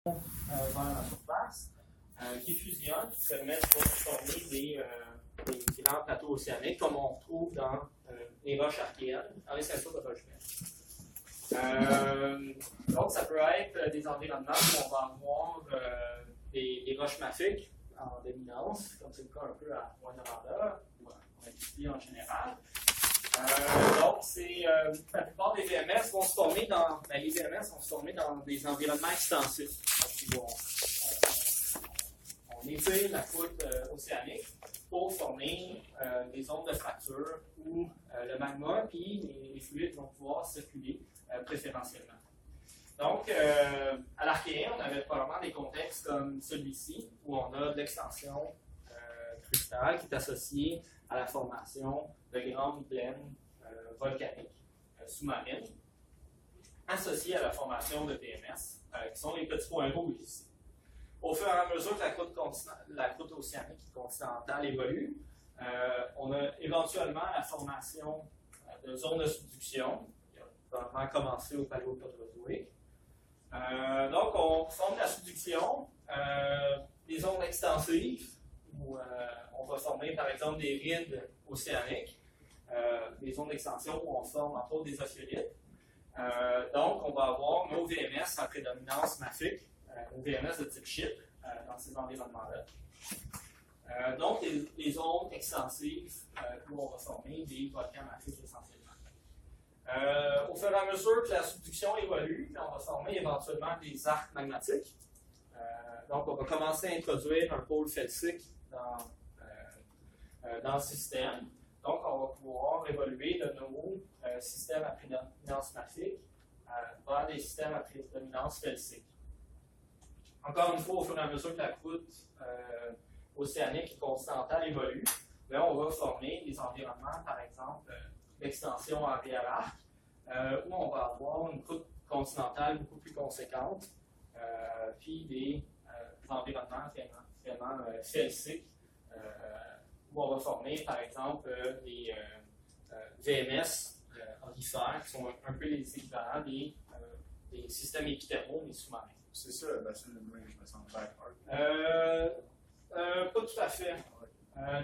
vers la surface, qui fusionnent, qui permettent de former des grands plateaux océaniques, comme on retrouve dans les roches archéennes, dans les ceintures de roches vertes. Donc, ça peut être des environnements où on va avoir des roches mafiques en dominance, comme c'est le cas un peu à Rwanda ou en Éthiopie en général. Donc, la plupart des VMS vont se former les VMS vont se former dans des environnements extensifs. Donc, on étire la croûte océanique pour former des zones de fracture où le magma et les fluides vont pouvoir circuler préférentiellement. Donc, à l'Archéen, on avait probablement des contextes comme celui-ci, où on a de l'extension crustale qui est associée à la formation de grandes plaines volcaniques sous-marines, associées à la formation de VMS, qui sont les petits points rouges ici. Au fur et à mesure que la croûte océanique continentale évolue, on a éventuellement la formation de zones de subduction, qui a probablement commencé au paléoprotérozoïque. Donc, on forme la subduction, des zones extensives, où on va former par exemple des rides océaniques, des zones d'extension où on forme entre autres des ophiolites. Donc, on va avoir nos VMS en prédominance mafique, nos VMS de type chip dans ces environnements-là. Donc, les zones extensives où on va former des volcans mafiques essentiellement. Au fur et à mesure que la subduction évolue, on va former éventuellement des arcs magmatiques. Donc, on va commencer à introduire un pôle felsique dans le système. Donc, on va pouvoir évoluer de nos systèmes à prédominance mafique vers des systèmes à prédominance felsique. Encore une fois, au fur et à mesure que la croûte océanique et continentale évolue, on va former des environnements, par exemple, d'extension arrière-arc, où on va avoir une croûte continentale beaucoup plus conséquente, puis des environnements vraiment felsiques, où on va former, par exemple, des VMS aurifères, qui sont un peu les équivalents des systèmes épithermaux, mais sous-marins. C'est ça le bassin de Range, je me sens, back-arc. Pas tout à fait.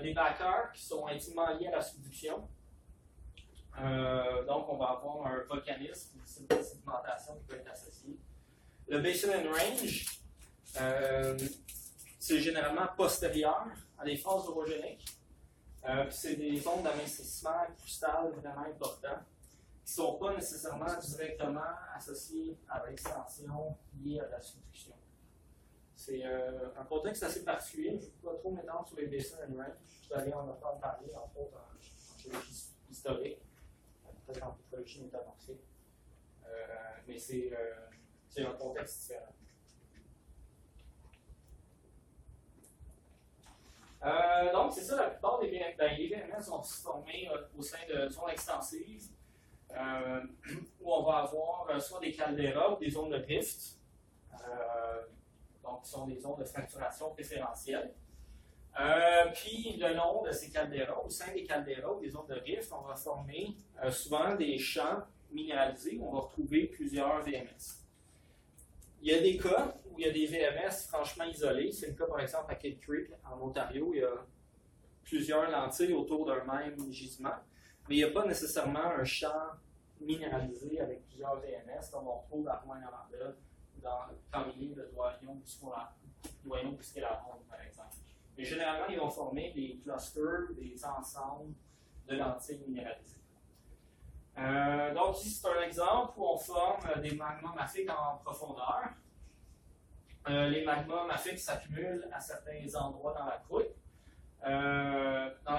Des back-arcs qui sont intimement liés à la subduction. Donc, on va avoir un volcanisme, une sédimentation qui peut être associée. Le Basin and Range, c'est généralement postérieur à des phases orogéniques. C'est des zones d'amincissement crustal vraiment importants qui ne sont pas nécessairement directement associées à l'extension liée à la subduction. C'est un contexte assez particulier. Je ne peux pas trop m'étendre sur les Basin and Range. Vous allez en entendre parler, entre autres, en géologie historique, peut-être en pétrologie métamorphique. Mais c'est un contexte différent. Donc, c'est ça, la plupart des VMS vont se former au sein de zones extensives où on va avoir soit des caldeiras ou des zones de rift, donc qui sont des zones de fracturation préférentielle. Puis, le long de ces caldeiras, au sein des caldeiras ou des zones de rift, on va former souvent des champs minéralisés où on va retrouver plusieurs VMS. Il y a des cas où il y a des VMS franchement isolés. C'est le cas, par exemple, à Kidd Creek, en Ontario. Il y a plusieurs lentilles autour d'un même gisement. Mais il n'y a pas nécessairement un champ minéralisé avec plusieurs VMS, comme on retrouve à Rwanda, dans le camp-milieu de Doyon Bousquet-la-Ronde, par exemple. Mais généralement, ils vont former des clusters, des ensembles de lentilles minéralisées. Donc, ici, c'est un exemple où on forme des magmas mafiques en profondeur. Les magmas mafiques s'accumulent à certains endroits dans la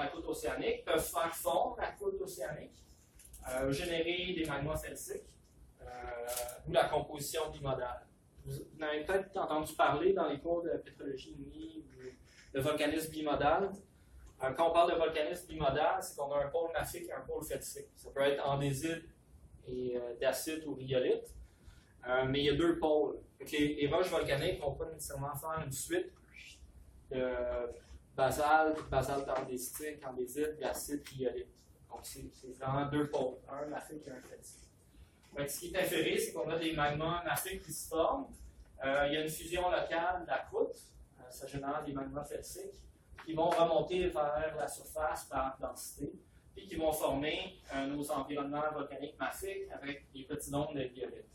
croûte océanique, peuvent faire fondre la croûte océanique, générer des magmas felsiques, ou la composition bimodale. Vous en avez peut-être entendu parler dans les cours de pétrologie minière ou de volcanisme bimodal. Quand on parle de volcanisme bimodal, c'est qu'on a un pôle mafique et un pôle felsique. Ça peut être andésite et dacite ou rhyolite, mais il y a deux pôles. Les roches volcaniques ne vont pas nécessairement faire une suite de basalte andésitique, andésite, dacite, rhyolite. Donc, c'est vraiment deux pôles, un mafique et un felsique. Ce qui est inféré, c'est qu'on a des magmas mafiques qui se forment il y a une fusion locale de la croûte, ça génère des magmas felsiques qui vont remonter vers la surface par densité, puis qui vont former nos environnements volcaniques mafiques avec des petites ondes de violette.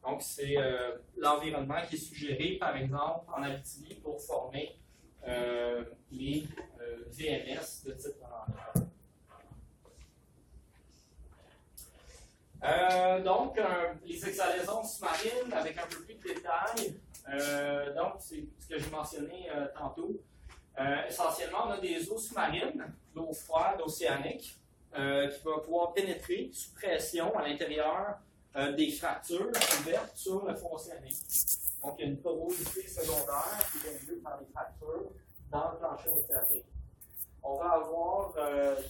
Donc, c'est l'environnement qui est suggéré, par exemple, en Abitibi pour former les VMS de type Noranda. Donc, les exhalaisons sous-marines avec un peu plus de détails. Donc, c'est ce que j'ai mentionné tantôt. Essentiellement, on a des eaux sous-marines, l'eau froide, océanique, qui va pouvoir pénétrer sous pression à l'intérieur des fractures ouvertes sur le fond océanique. Donc, il y a une porosité secondaire qui est induite par les fractures dans le plancher océanique. On va avoir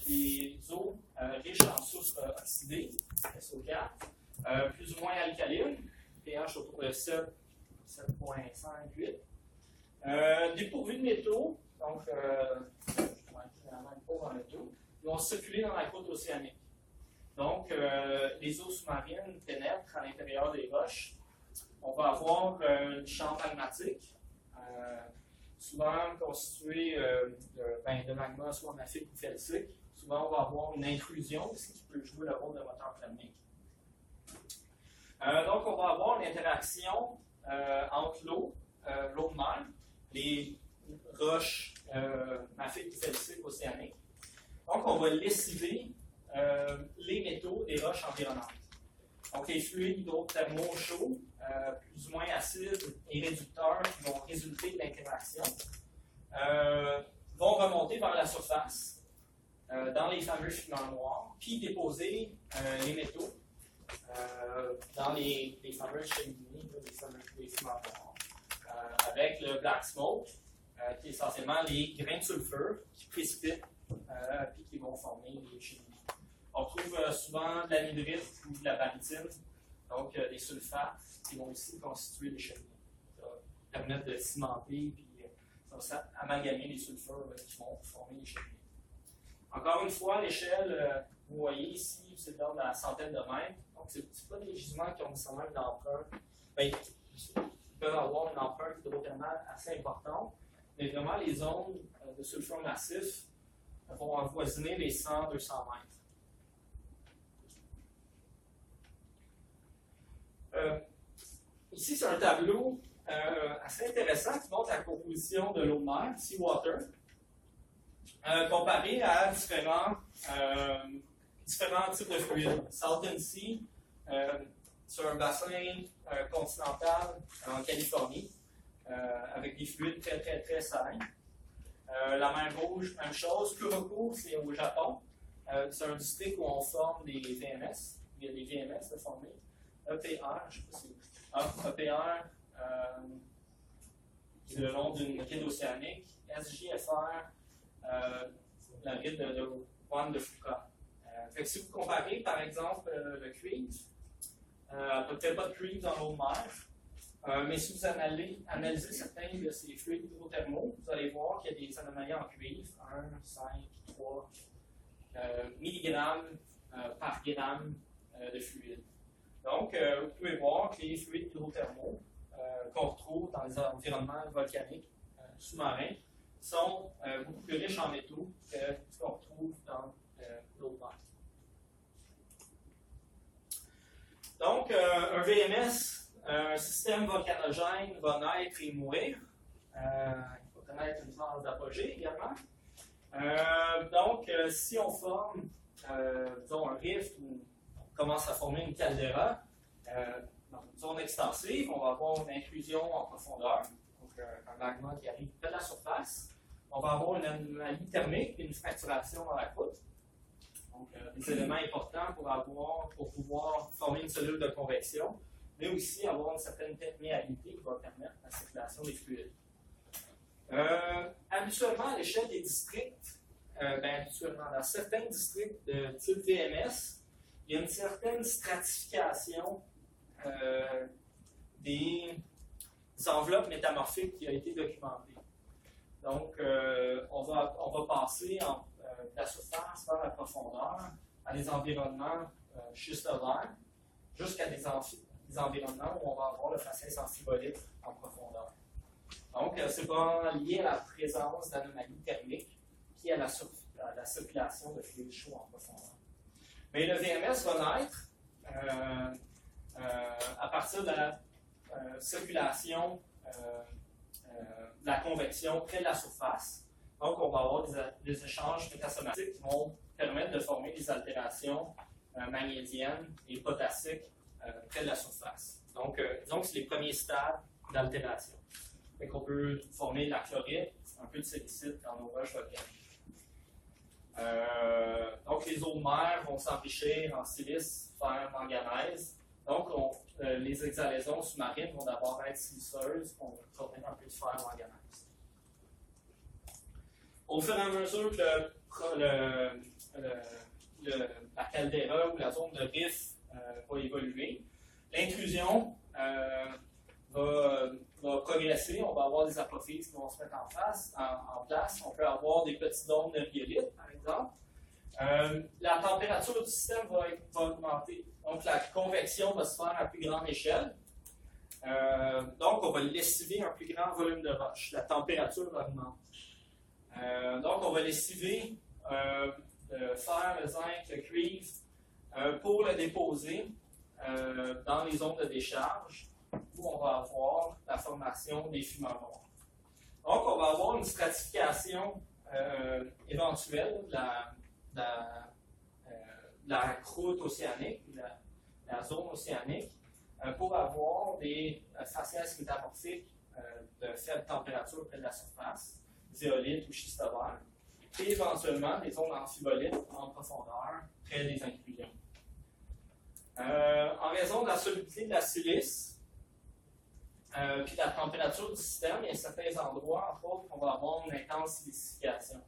des eaux riches en soufre oxydé, SO4, plus ou moins alcalines, pH autour de 7, 7,5, 8. Dépourvus de métaux, donc généralement pauvres en métaux, ils vont circuler dans la croûte océanique. Donc, les eaux sous-marines pénètrent à l'intérieur des roches. On va avoir une chambre magmatique, souvent constituée de magma soit mafique ou felsique. Souvent, on va avoir une intrusion aussi qui peut jouer le rôle de moteur thermique. Donc, on va avoir une interaction entre l'eau de mer, les roches mafiques ou felsiques océaniques. Donc, on va lessiver les métaux des roches environnantes. Donc, les fluides hydrothermaux chauds, plus ou moins acides et réducteurs qui vont résulter de l'interaction, vont remonter vers la surface dans les fameux fumants noirs, puis déposer les métaux dans les fameuses cheminées, les fumants noirs, avec le black smoke, qui est essentiellement les grains de sulfure qui précipitent puis qui vont former les cheminées. On trouve souvent de l'anhydrite ou de la barytine, donc des sulfates qui vont aussi constituer les cheminées. Ça va permettre de cimenter puis ça va amalgamer les sulfures qui vont former les cheminées. Encore une fois, l'échelle, vous voyez ici, c'est dans la centaine de mètres. Donc, ce n'est pas des gisements qui ont nécessairement une empreinte. Bien, ils peuvent avoir une empreinte hydrothermale assez importante, mais vraiment, les ondes de sulfure massif vont avoisiner les 100-200 mètres. Ici, c'est un tableau assez intéressant qui montre la composition de l'eau de mer, seawater, comparé à différents types de fluides. Salton Sea, sur un bassin continental en Californie, avec des fluides très, très, très salins. La mer Rouge, même chose. Kuroko, c'est au Japon. C'est un district où on forme des VMS. Il y a des VMS de formés. EPR, je ne sais pas si EPR, c'est le long d'une ride océanique. SJFR, la ride de Juan de Fuca. Fait que si vous comparez, par exemple, le cuivre, peut-être pas de cuivre dans l'eau de mer, mais si vous analysez certains de ces fluides hydrothermaux, vous allez voir qu'il y a des anomalies en cuivre, 1, 5, 3 milligrammes par gramme de fluide. Donc, vous pouvez voir que les fluides hydrothermaux qu'on retrouve dans les environnements volcaniques sous-marins sont beaucoup plus riches en métaux que ce qu'on retrouve dans l'eau de mer. Donc, un VMS, un système volcanogène, va naître et mourir. Il va connaître une phase d'apogée également. Donc, si on forme, disons, un rift ou on commence à former une caldeira, dans une zone extensive, on va avoir une intrusion en profondeur, donc un magma qui arrive près de la surface. On va avoir une anomalie thermique et une fracturation dans la croûte. Donc, des éléments importants pour pouvoir former une cellule de convection, mais aussi avoir une certaine perméabilité qui va permettre la circulation des fluides. Habituellement, à l'échelle des districts, habituellement, dans certains districts de type VMS, il y a une certaine stratification des enveloppes métamorphiques qui a été documentée. Donc, on va passer de la surface vers la profondeur à des environnements schistolaires jusqu'à des des environnements où on va avoir le faciès en fibolite en profondeur. Donc, c'est pas lié à la présence d'anomalies thermiques qui est à la circulation de fluides chauds en profondeur. Mais le VMS va naître à partir de la circulation de la convection près de la surface. Donc, on va avoir des échanges métasomatiques qui vont permettre de former des altérations magnésiennes et potassiques près de la surface. Donc, disons que c'est les premiers stades d'altération. On peut former de la chlorite, un peu de silicite dans nos roches volcaniques. Donc, les eaux de mer vont s'enrichir en silice, fer, manganèse. Donc, les exhalaisons sous-marines vont d'abord être siliceuses pour contenir un peu de fer manganèse. Au fur et à mesure que la caldeira ou la zone de rift va évoluer, l'intrusion va progresser. On va avoir des apophyses qui vont se mettre en place. On peut avoir des petits dômes de rhyolite, par exemple. La température du système va augmenter. Donc, la convection va se faire à plus grande échelle. Donc, on va lessiver un plus grand volume de roche. La température va augmenter. Donc, on va lessiver le fer, le zinc, le cuivre pour le déposer dans les zones de décharge où on va avoir la formation des fumants noirs. Donc, on va avoir une stratification éventuelle de la croûte océanique, la zone océanique, pour avoir des faciès métamorphiques de faible température près de la surface, zéolite ou schistobère, et éventuellement des zones amphibolites en profondeur près des intrusions. En raison de la solubilité de la silice, puis la température du système, il y a certains endroits, entre autres, on va avoir une intense silicification.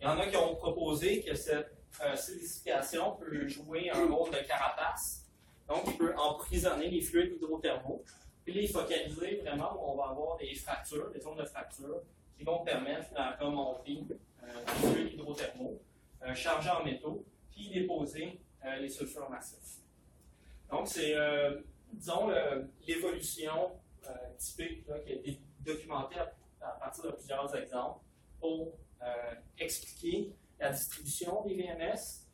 Il y en a qui ont proposé que cette silicification peut jouer un rôle de carapace, donc il peut emprisonner les fluides hydrothermaux, puis les focaliser vraiment où on va avoir des fractures, des zones de fracture, qui vont permettre la remontée des fluides hydrothermaux chargés en métaux, puis déposer les sulfures massifs. Donc, c'est, disons, l'évolution typique là, qui a été documentée à partir de plusieurs exemples pour expliquer la distribution des VMS,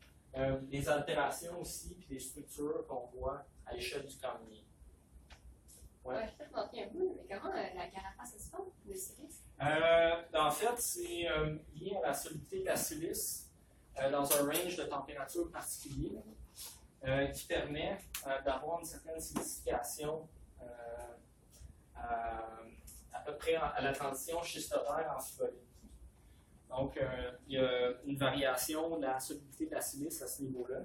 les altérations aussi, puis les structures qu'on voit à l'échelle du camp minier. Ouais. Je peux te montrer un peu, mais comment la carapace se forme, le silice? En fait, c'est lié à la solubilité de la silice dans un range de température particulier qui permet d'avoir une certaine silicification à peu près à la transition schistobère amphibolite. Donc, il y a une variation de la solubilité de la silice à ce niveau-là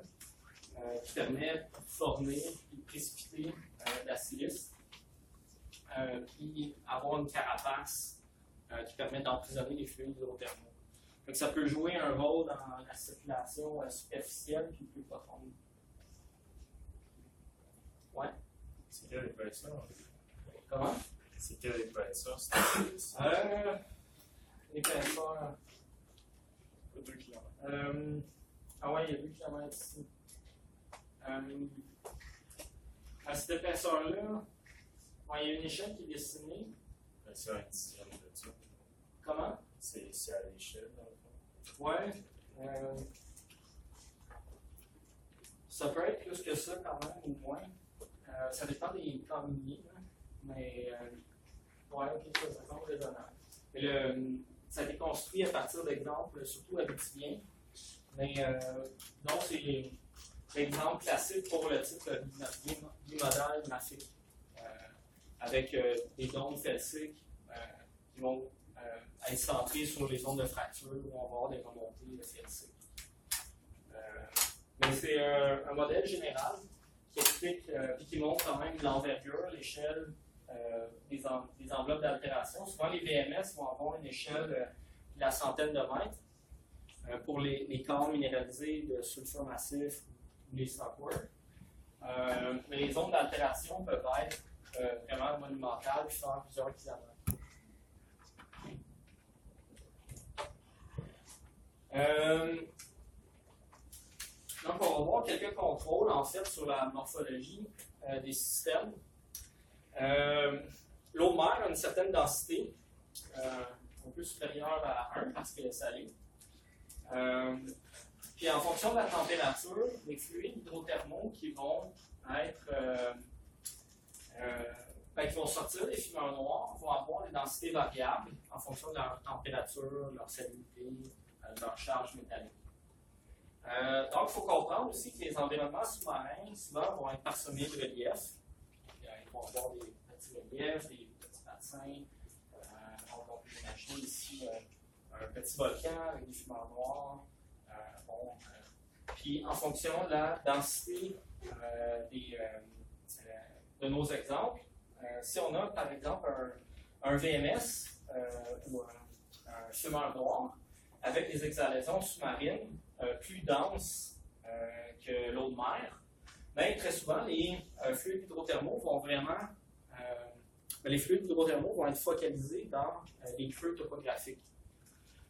qui permet de former et de précipiter de la silice, puis avoir une carapace qui permet d'emprisonner les fluides hydrothermaux. Donc, ça peut jouer un rôle dans la circulation superficielle puis plus profonde. Ouais. C'est quelle épaisseur? Comment? C'est quelle épaisseur? L'épaisseur. 2 km. Ah ouais, il y a 2 km ici. À cette épaisseur-là, ouais, il y a une échelle qui est dessinée. C'est un dixième de ça. Comment? C'est à l'échelle, dans le fond. Ouais. Ça peut être plus que ça quand même, ou moins. Ça dépend des camps miniers, hein. Mais ouais, ok, ça semble raisonnable. Ça a été construit à partir d'exemples, surtout abitibiens. Mais donc, c'est l'exemple classique pour le type bimodal mafique, avec des dômes felsiques qui vont être centrés sur les zones de fracture où on va avoir des remontées felsiques. Mais c'est un modèle général qui explique et qui montre quand même l'envergure, l'échelle des enveloppes d'altération. Souvent, les VMS vont avoir une échelle de la centaine de mètres pour les corps minéralisés de sulfure massif ou les stockwork. Mais les zones d'altération peuvent être vraiment monumentales et faire plusieurs kilomètres. Donc, on va voir quelques contrôles en fait sur la morphologie des systèmes. L'eau de mer a une certaine densité, un peu supérieure à 1 parce qu'elle est salée. Puis en fonction de la température, les fluides hydrothermaux qui vont être qui vont sortir des fumeurs noirs vont avoir des densités variables en fonction de leur température, leur salinité, leur charge métallique. Donc, il faut comprendre aussi que les environnements sous-marins, souvent, vont être parsemés de reliefs. Ils vont avoir des petits reliefs, des petits bassins. On peut imaginer ici un petit volcan avec des fumeurs noirs. Puis, en fonction de la densité de nos exemples, si on a, par exemple, un VMS ou un fumeur noir avec des exhalaisons sous-marines plus denses que l'eau de mer, bien, très souvent, les fluides hydrothermaux vont vraiment être focalisés dans les creux topographiques.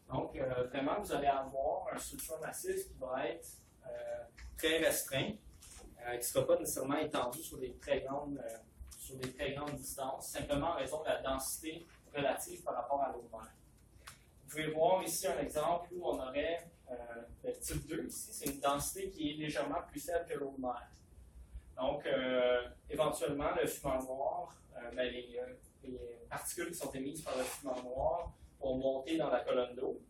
Donc, vraiment, vous allez avoir un sulfure massif qui va être très restreint, qui ne sera pas nécessairement étendu sur des très grandes distances, simplement en raison de la densité relative par rapport à l'eau de mer. Vous pouvez voir ici un exemple où on aurait le type 2, ici, c'est une densité qui est légèrement plus faible que l'eau de mer. Donc, éventuellement, le fumeur noir, les particules qui sont émises par le fumeur noir vont monter dans la colonne d'eau,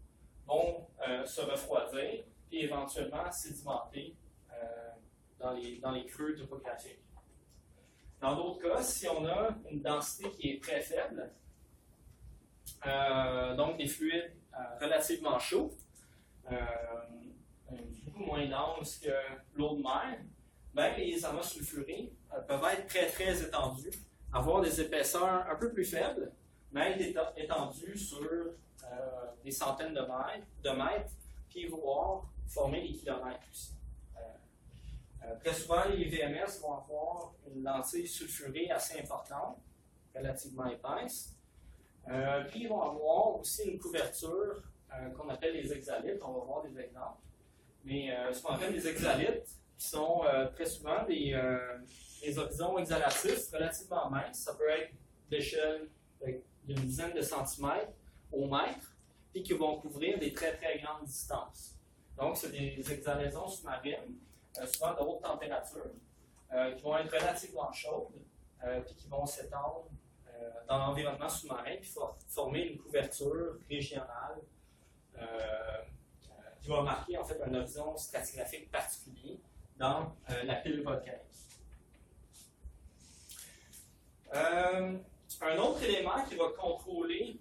vont se refroidir, puis éventuellement sédimenter dans les creux topographiques. Dans d'autres cas, si on a une densité qui est très faible, donc des fluides relativement chauds, beaucoup moins denses que l'eau de mer, bien, les amas sulfurés peuvent être très très étendus, avoir des épaisseurs un peu plus faibles, mais être étendus sur des centaines de mètres, puis voire former des kilomètres aussi. Très souvent, les VMS vont avoir une lentille sulfurée assez importante, relativement épaisse. Puis ils vont avoir aussi une couverture qu'on appelle les exhalites. On va voir des exemples. Mais ce qu'on appelle les exhalites, qui sont très souvent des horizons exhalatifs relativement minces. Ça peut être d'échelle d'une dizaine de centimètres au mètre, puis qui vont couvrir des très très grandes distances. Donc, c'est des exhalaisons sous-marines, souvent de haute température, qui vont être relativement chaudes, puis qui vont s'étendre dans l'environnement sous-marin, puis former une couverture régionale qui va marquer en fait un horizon stratigraphique particulier dans la pile volcanique. Un autre élément qui va contrôler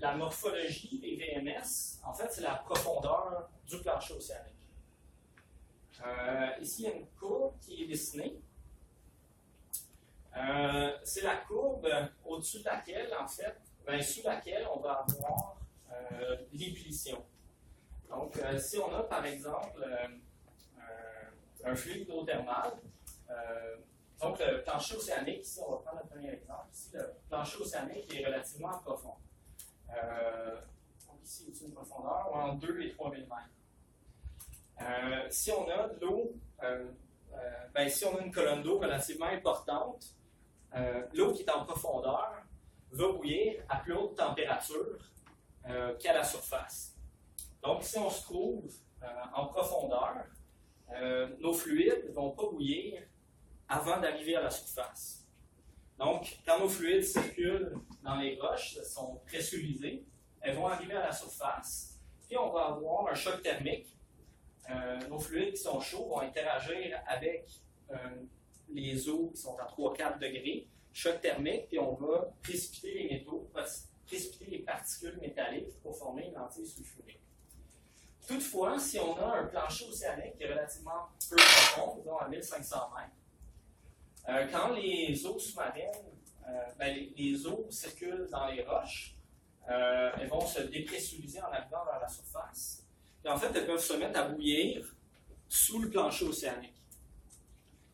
la morphologie des VMS, en fait, c'est la profondeur du plancher océanique. Ici, il y a une courbe qui est dessinée. C'est la courbe au-dessus de laquelle, en fait, sous laquelle on va avoir l'ébullition. Donc, si on a, par exemple, un fluide hydrothermal, donc le plancher océanique, ici, on va prendre le premier exemple. Ici, le plancher océanique est relativement profond. Donc, ici, au-dessus d'une profondeur entre 2 et 3 000 mètres. Si on a de l'eau, si on a une colonne d'eau relativement importante, l'eau qui est en profondeur va bouillir à plus haute température qu'à la surface. Donc, si on se trouve en profondeur, nos fluides ne vont pas bouillir avant d'arriver à la surface. Donc, quand nos fluides circulent dans les roches, elles sont pressurisées, elles vont arriver à la surface, puis on va avoir un choc thermique. Nos fluides qui sont chauds vont interagir avec les eaux qui sont à 3-4 degrés, choc thermique, puis on va précipiter les métaux, précipiter les particules métalliques pour former une lentille sulfurée. Toutefois, si on a un plancher océanique qui est relativement peu profond, disons à 1500 mètres, quand les eaux sous-marines, les eaux circulent dans les roches, elles vont se dépressuriser en arrivant vers la surface. Et en fait, elles peuvent se mettre à bouillir sous le plancher océanique.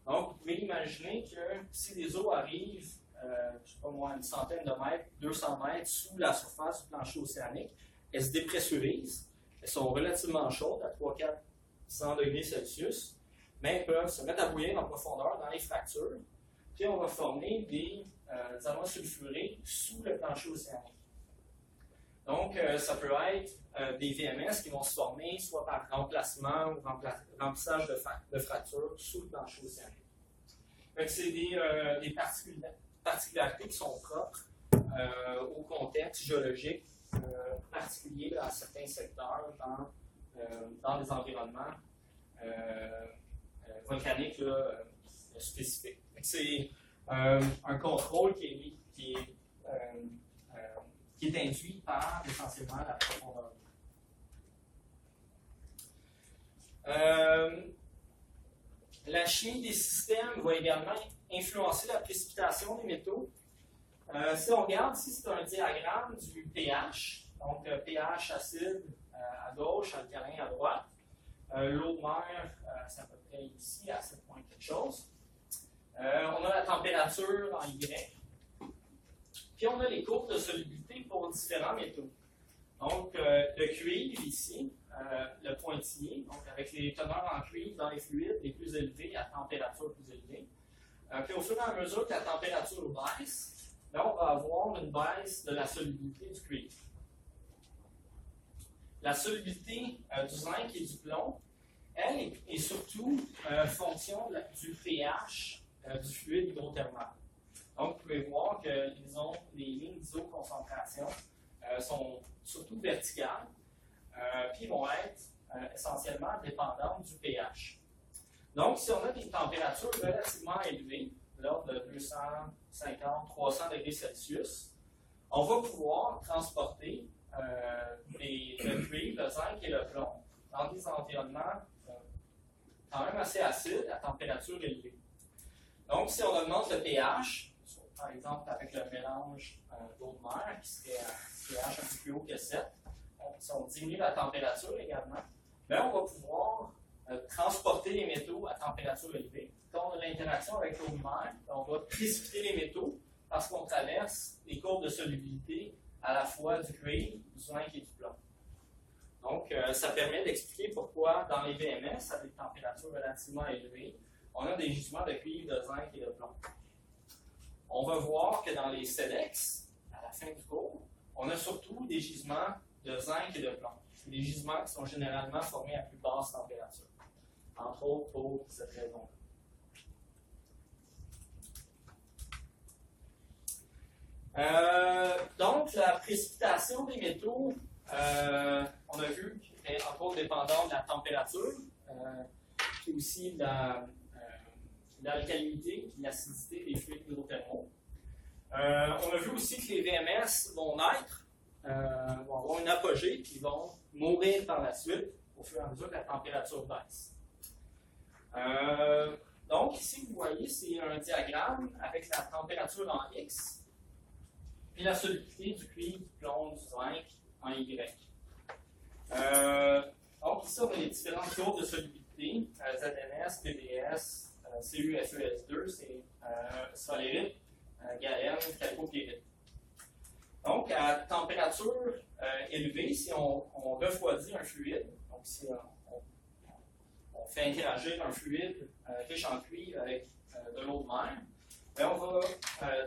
Donc, vous pouvez imaginer que si les eaux arrivent, je ne sais pas moi, une centaine de mètres, 200 mètres sous la surface du plancher océanique, elles se dépressurisent. Elles sont relativement chaudes, à 300-400 degrés Celsius, mais elles peuvent se mettre à bouillir en profondeur dans les fractures. puis on va former des diamants sulfurés sous le plancher océanique. Donc, ça peut être des VMS qui vont se former soit par remplacement ou remplissage de fractures sous le plancher océanique. C'est des particularités qui sont propres au contexte géologique particulier à certains secteurs dans des environnements volcaniques spécifiques. C'est un contrôle qui est induit par essentiellement la profondeur. La chimie des systèmes va également influencer la précipitation des métaux. Si on regarde ici, c'est un diagramme du pH. Donc, pH acide à gauche, alcalin à droite. L'eau de mer, c'est à peu près ici, à 7 points quelque chose. On a la température en Y. Puis on a les courbes de solubilité pour différents métaux. Donc, le cuivre ici, le pointillé, donc avec les teneurs en cuivre dans les fluides les plus élevés à température plus élevée. Puis au fur et à mesure que la température baisse, là, on va avoir une baisse de la solubilité du cuivre. La solubilité du zinc et du plomb, elle est surtout fonction du pH du fluide hydrothermal. Donc, vous pouvez voir que les lignes d'isoconcentration sont surtout verticales, puis vont être essentiellement dépendantes du pH. Donc, si on a des températures relativement élevées, de l'ordre de 250-300 degrés Celsius, on va pouvoir transporter le cuivre, le zinc et le plomb dans des environnements quand même assez acides à température élevée. Donc, si on augmente le pH, par exemple avec le mélange d'eau de mer qui serait à pH un peu plus haut que 7, si on diminue la température également, bien, on va pouvoir transporter les métaux à température élevée. Quand on a l'interaction avec l'eau de mer, on va précipiter les métaux parce qu'on traverse les courbes de solubilité à la fois du cuivre, du zinc et du plomb. Donc, ça permet d'expliquer pourquoi dans les VMS, à des températures relativement élevées, on a des gisements de cuivre, de zinc et de plomb. On va voir que dans les SEDEX, à la fin du cours, on a surtout des gisements de zinc et de plomb. C'est des gisements qui sont généralement formés à plus basse température, entre autres pour cette raison-là. Donc, la précipitation des métaux, on a vu qu'elle est entre autres dépendante de la température, puis aussi de l'alcalinité et de l'acidité des fluides hydrothermaux. On a vu aussi que les VMS vont naître, vont avoir une apogée, puis vont mourir par la suite au fur et à mesure que la température baisse. Donc, ici, vous voyez, c'est un diagramme avec la température en X, puis la solubilité du cuivre, du plomb, du zinc en Y. Donc, ici, on a les différentes courbes de solubilité, ZNS, PBS, CuFeS2, c'est sphalérite, galène, chalcopyrite. Donc, à température élevée, si on refroidit un fluide, donc si on fait interagir un fluide riche en cuivre avec de l'eau de mer, bien, on va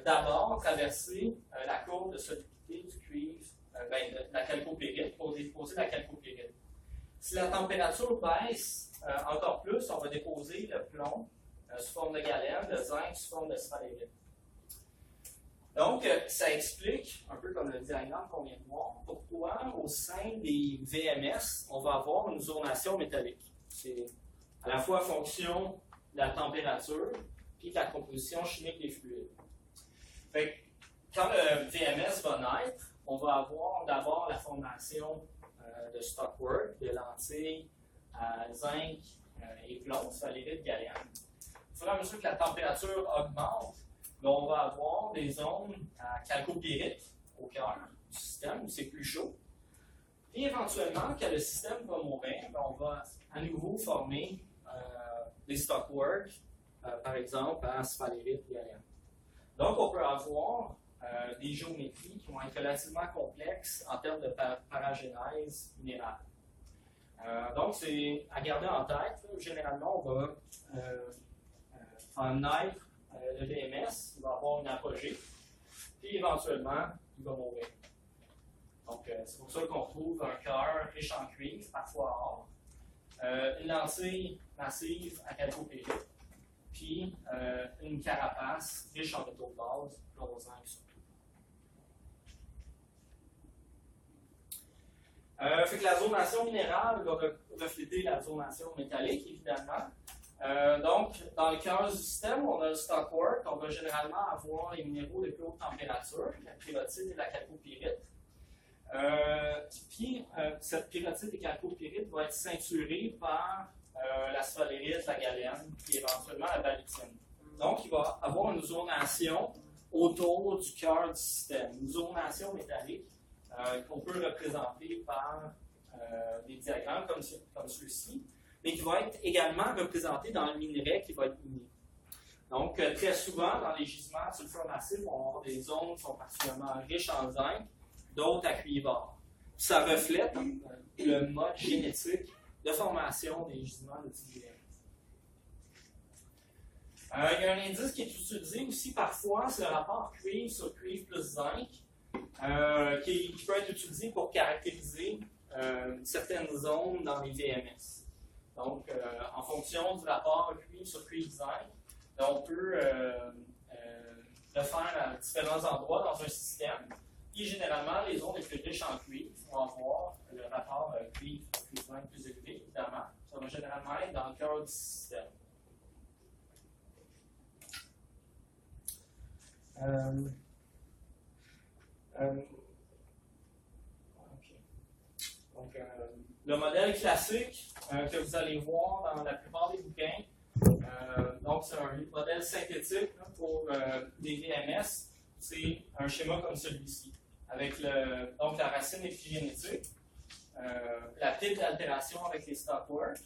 d'abord traverser la courbe de solubilité du cuivre, de la chalcopyrite, pour déposer la chalcopyrite. Si la température baisse encore plus, on va déposer le plomb sous forme de galène, le zinc sous forme de sphalérite. Donc, ça explique, un peu comme le diagramme qu'on vient de voir, pourquoi au sein des VMS, on va avoir une zonation métallique. C'est à la fois fonction de la température et de la composition chimique des fluides. Fait que, quand le VMS va naître, on va avoir d'abord la formation de stockwork, de lentilles à zinc et plomb, sphalérite, galène. Au fur et à mesure que la température augmente, on va avoir des zones à chalcopyrite au cœur du système où c'est plus chaud. Et éventuellement, quand le système va mourir, on va à nouveau former des stockwork, par exemple à sphalérite et galène. Donc, on peut avoir des géométries qui vont être relativement complexes en termes de paragénèse minérale. Donc, c'est à garder en tête. Généralement, on va faire naître le VMS, il va avoir une apogée, puis éventuellement, il va mourir. Donc, c'est pour ça qu'on retrouve un cœur riche en cuivre, parfois or, une lentille massive à chalcopyrite, puis une carapace riche en métaux de base, plomb, zinc surtout. Fait que la zonation minérale va refléter la zonation métallique, évidemment. Donc, dans le cœur du système, on a le stockwork. On va généralement avoir les minéraux de plus haute température, la pyrrhotite et la chalcopyrite. Puis, cette pyrrhotite et chalcopyrite va être ceinturée par la sphalérite, la galène, puis éventuellement la balutine. Donc, il va avoir une zonation autour du cœur du système, une zonation métallique qu'on peut représenter par des diagrammes comme ceux-ci, mais qui va être également représenté dans le minerai qui va être miné. Donc, très souvent, dans les gisements de sulfure massif, on va avoir des zones qui sont particulièrement riches en zinc, d'autres à cuivre. Ça reflète le mode génétique de formation des gisements de type VMS. Il y a un indice qui est utilisé aussi parfois, c'est le rapport cuivre sur cuivre plus zinc, qui peut être utilisé pour caractériser certaines zones dans les VMS. Donc, en fonction du rapport cuivre sur cuivre zinc, on peut le faire à différents endroits dans un système. Et généralement, les zones les plus riches en cuivre vont avoir le rapport cuivre zinc plus élevé, évidemment. Ça va généralement être dans le cœur du système. Donc, le modèle classique que vous allez voir dans la plupart des bouquins, donc c'est un modèle synthétique là, pour des VMS, c'est un schéma comme celui-ci, avec donc la racine épigénétique, la pile d'altération avec les stockwork,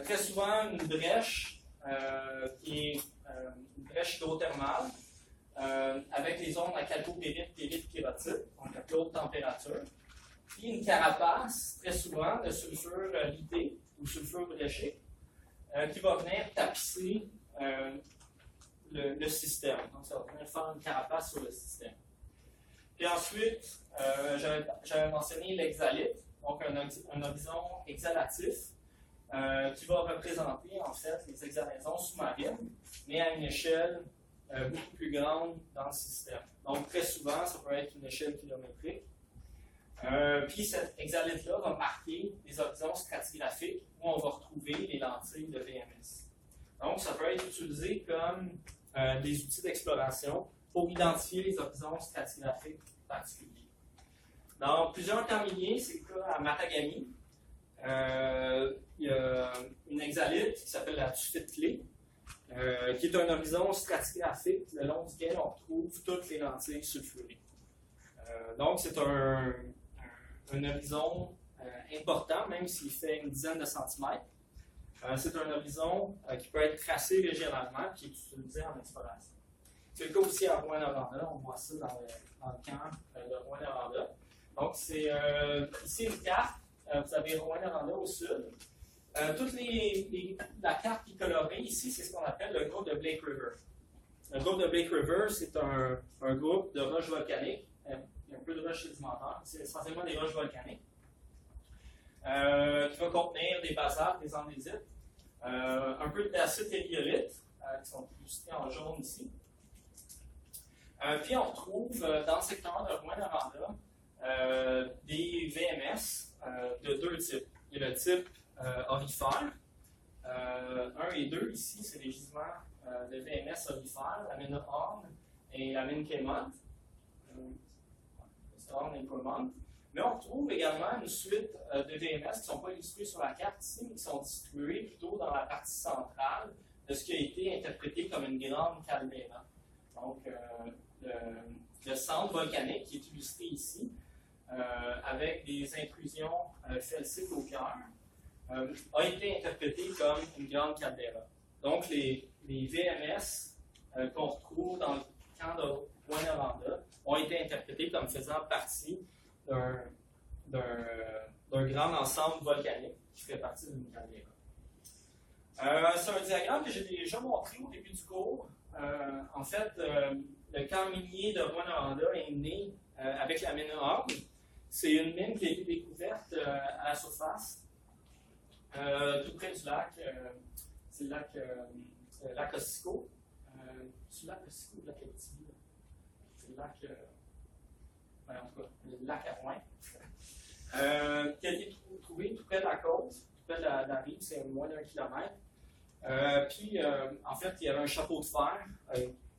très souvent une brèche qui est une brèche hydrothermale, avec les zones à chalcopyrite, pyrite, pyrrhotite, donc à plus haute température. Puis une carapace, très souvent, de sulfure lidé ou sulfure bréchique, qui va venir tapisser le système. Donc, ça va venir faire une carapace sur le système. Puis ensuite, j'avais mentionné l'hexalite, donc un horizon exhalatif, qui va représenter en fait les exhalaisons sous-marines, mais à une échelle beaucoup plus grande dans le système. Donc, très souvent, ça peut être une échelle kilométrique. Puis, cette exhalite-là va marquer les horizons stratigraphiques où on va retrouver les lentilles de VMS. Donc, ça peut être utilisé comme des outils d'exploration pour identifier les horizons stratigraphiques particuliers. Dans plusieurs temps miniers, c'est le cas à Matagami. Il y a une exhalite qui s'appelle la tuffite-clé, qui est un horizon stratigraphique le long duquel on retrouve toutes les lentilles sulfurées. Donc, c'est un horizon important, même s'il fait une dizaine de centimètres. C'est un horizon qui peut être tracé régionalement et qui est utilisé en exploration. C'est le cas aussi à Rouyn-Noranda. On voit ça dans le camp de Rouyn-Noranda. Donc, c'est ici une carte. Vous avez Rouyn-Noranda au sud. La carte qui est colorée ici, c'est ce qu'on appelle le groupe de Blake River. Le groupe de Blake River, c'est un groupe de roches volcaniques. Il y a un peu de roches sédimentaires. C'est essentiellement des roches volcaniques. Qui va contenir des basaltes, des andésites, un peu d'acide éryolite, qui sont illustrés en jaune ici. Puis on retrouve dans le secteur de Rouyn-Noranda des VMS de deux types. Il y a le type aurifère. 1 et 2 ici, c'est des gisements de VMS aurifères, la mine Horn et la mine Clément. Horn et Clément. Mais on retrouve également une suite de VMS qui ne sont pas illustrés sur la carte ici, mais qui sont distribués plutôt dans la partie centrale de ce qui a été interprété comme une grande caldeira. Donc, le centre volcanique qui est illustré ici, avec des intrusions felsiques au cœur, a été interprété comme une grande caldeira. Donc, les VMS qu'on retrouve dans le camp de Rouyn-Noranda ont été interprétés comme faisant partie d'un grand ensemble volcanique qui fait partie d'une caldeira. C'est un diagramme que j'ai déjà montré au début du cours. en fait, le camp minier de Rwanda est né avec la mine Horn. C'est une mine qui a été découverte à la surface, tout près du lac. C'est le lac Ossisco. C'est le lac Ossisco ou le lac Abitibi? C'est le lac. En tout cas, le lac à Rouen. Qui a été trouvé tout près de la côte, tout près de la rive, c'est moins d'1 kilomètre. Puis, en fait, il y avait un chapeau de fer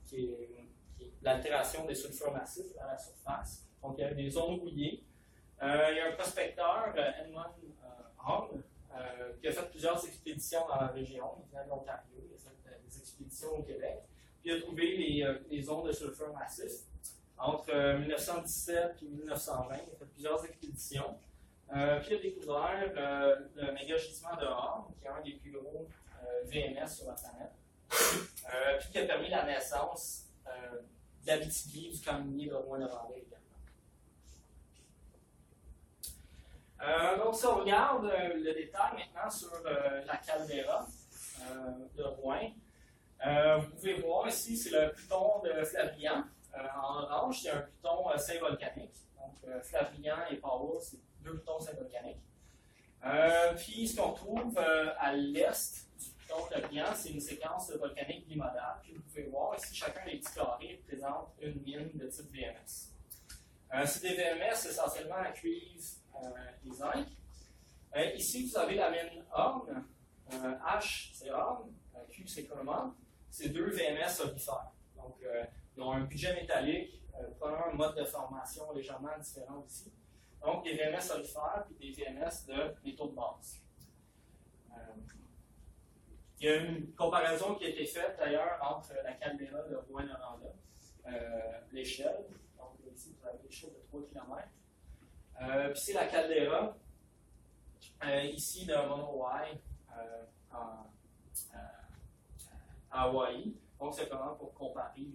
qui est l'altération des sulfures massifs à la surface. Donc, il y avait des zones rouillées. Il y a un prospecteur, Edmund Hall, qui a fait plusieurs expéditions dans la région. Il vient de l'Ontario, il a fait des expéditions au Québec. Puis, il a trouvé les zones de sulfures massifs. Entre 1917 et 1920, il a fait plusieurs expéditions. Puis, il a découvert le méga gisement de Horn, qui est un des plus gros VMS sur la planète, puis qui a permis la naissance de l'Abitibi, du camp minier de Rouyn-Noranda également. Donc, si on regarde le détail maintenant sur la caldeira de Rouen, vous pouvez voir ici, c'est le pluton de Flavian. En orange, c'est un pluton Saint-volcanique. Donc, Flavian et Powell, c'est deux plutons Saint-volcaniques. Puis, ce qu'on trouve à l'est du pluton Flavian, c'est une séquence volcanique bimodale. Puis, vous pouvez voir ici, chacun des petits carrés présente une mine de type VMS. C'est des VMS essentiellement à cuivre et zinc. Ici, vous avez la mine Horn. H, c'est Horn. Q, c'est Kermont. C'est deux VMS aurifères. Donc, ils ont un budget métallique, un mode de formation légèrement différent aussi. Donc, des VMS aurifères et des VMS de métaux de base. Il y a une comparaison qui a été faite d'ailleurs entre la caldeira de Rouyn-Noranda, l'échelle. Donc, ici, vous avez l'échelle de 3 km. Puis, c'est la caldeira, ici, de Monowai, à Hawaï. Donc, c'est vraiment pour comparer.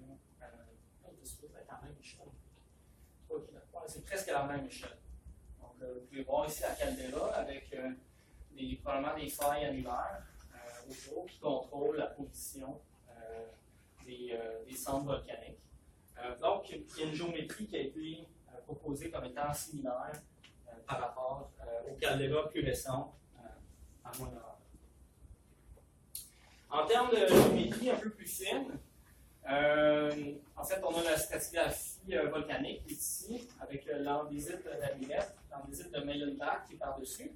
C'est la même échelle. C'est presque la même échelle. Donc, vous pouvez voir ici la caldeira avec probablement des failles annulaires autour qui contrôlent la position des centres volcaniques. Donc, il y a une géométrie qui a été proposée comme étant similaire par rapport aux calderas plus récentes à Rouyn-Noranda. En termes de géométrie un peu plus fine, en fait, on a la stratigraphie volcanique ici, avec l'andésite d'Amulette, l'andésite de Meilenbach qui est par-dessus.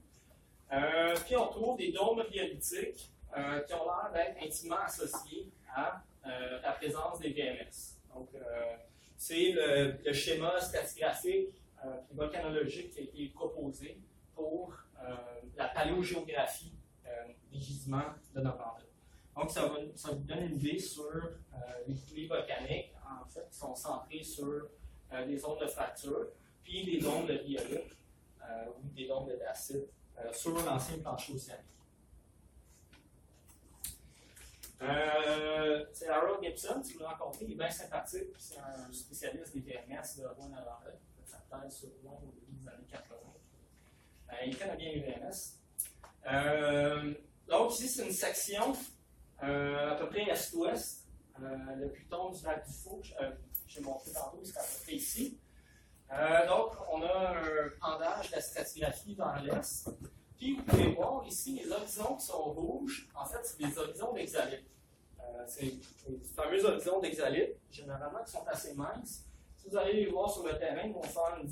Puis on trouve des dômes rhyolithiques qui ont l'air d'être intimement associés à la présence des VMS. Donc, c'est le schéma stratigraphique et volcanologique qui a été proposé pour la paléogéographie des gisements de Noranda. Donc, ça vous donne une idée sur les coulées volcaniques, en fait, qui sont centrées sur des zones de fracture, puis des zones de rhyolite ou des zones de dacite sur l'ancien plancher océanique. C'est Harold Gibson, si vous le rencontrez, il est bien sympathique, c'est un spécialiste des VMS de Rouyn-Noranda, il a fait sa thèse sur Rouen au début des années 80. Il connaît bien les VMS. Donc, ici, c'est une section à peu près est-ouest. Le pluton du lac du Faux, j'ai montré tantôt, c'est à peu près ici. Donc, on a un pendage de la stratigraphie vers l'est. Puis, vous pouvez voir ici, les horizons qui sont rouges, en fait, c'est des horizons d'hexalite. C'est les fameux horizons d'hexalite, généralement, qui sont assez minces. Si vous allez les voir sur le terrain, ils vont faire une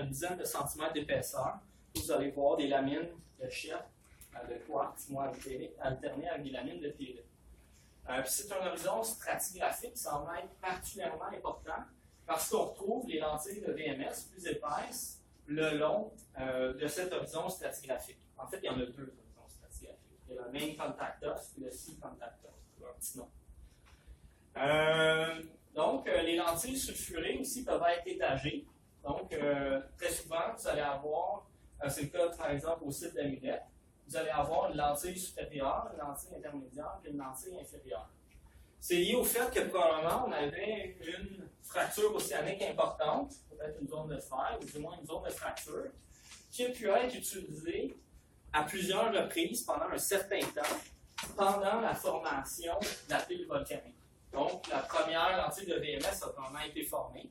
dizaine de centimètres d'épaisseur. Vous allez voir des lamines de schiste, de quartz, alternées avec des lamines de pyrite. C'est un horizon stratigraphique qui semble être particulièrement important parce qu'on retrouve les lentilles de VMS plus épaisses le long de cet horizon stratigraphique. En fait, il y en a deux horizons stratigraphiques. Il y a le main contact off et le sea contact off. C'est leur petit nom. Donc, les lentilles sulfurées aussi peuvent être étagées. Donc, très souvent, vous allez avoir, c'est le cas par exemple au site d'Amulette, vous allez avoir une lentille supérieure, une lentille intermédiaire et une lentille inférieure. C'est lié au fait que probablement on avait une fracture océanique importante, peut-être une zone de fer, ou du moins une zone de fracture, qui a pu être utilisée à plusieurs reprises pendant un certain temps, pendant la formation de la pile volcanique. Donc, la première lentille de VMS a vraiment été formée.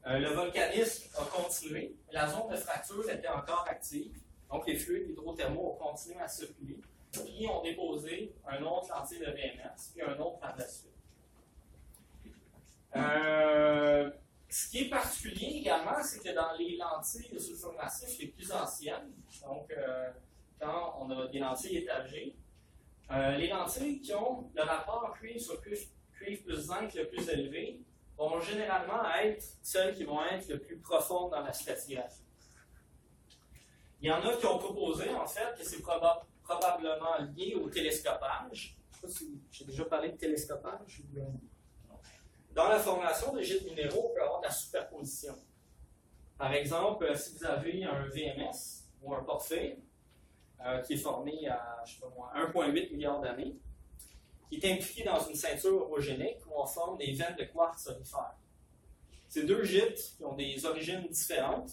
Le volcanisme a continué. La zone de fracture était encore active. Donc, les fluides hydrothermaux ont continué à circuler. Puis, ont déposé un autre lentille de VMS, puis un autre par la suite. Ce qui est particulier également, c'est que dans les lentilles de sulfure massif les plus anciennes, donc quand on a des lentilles étagées, les lentilles qui ont le rapport cuivre sur cuivre plus zinc le plus élevé vont généralement être celles qui vont être le plus profondes dans la stratigraphie. Il y en a qui ont proposé, en fait, que c'est probablement lié au télescopage. Je ne sais pas si j'ai déjà parlé de télescopage. Dans la formation de gîtes minéraux, on peut avoir de la superposition. Par exemple, si vous avez un VMS ou un porphyre qui est formé à 1,8 milliard d'années, qui est impliqué dans une ceinture orogénique où on forme des veines de quartz solifère. Ces deux gîtes qui ont des origines différentes,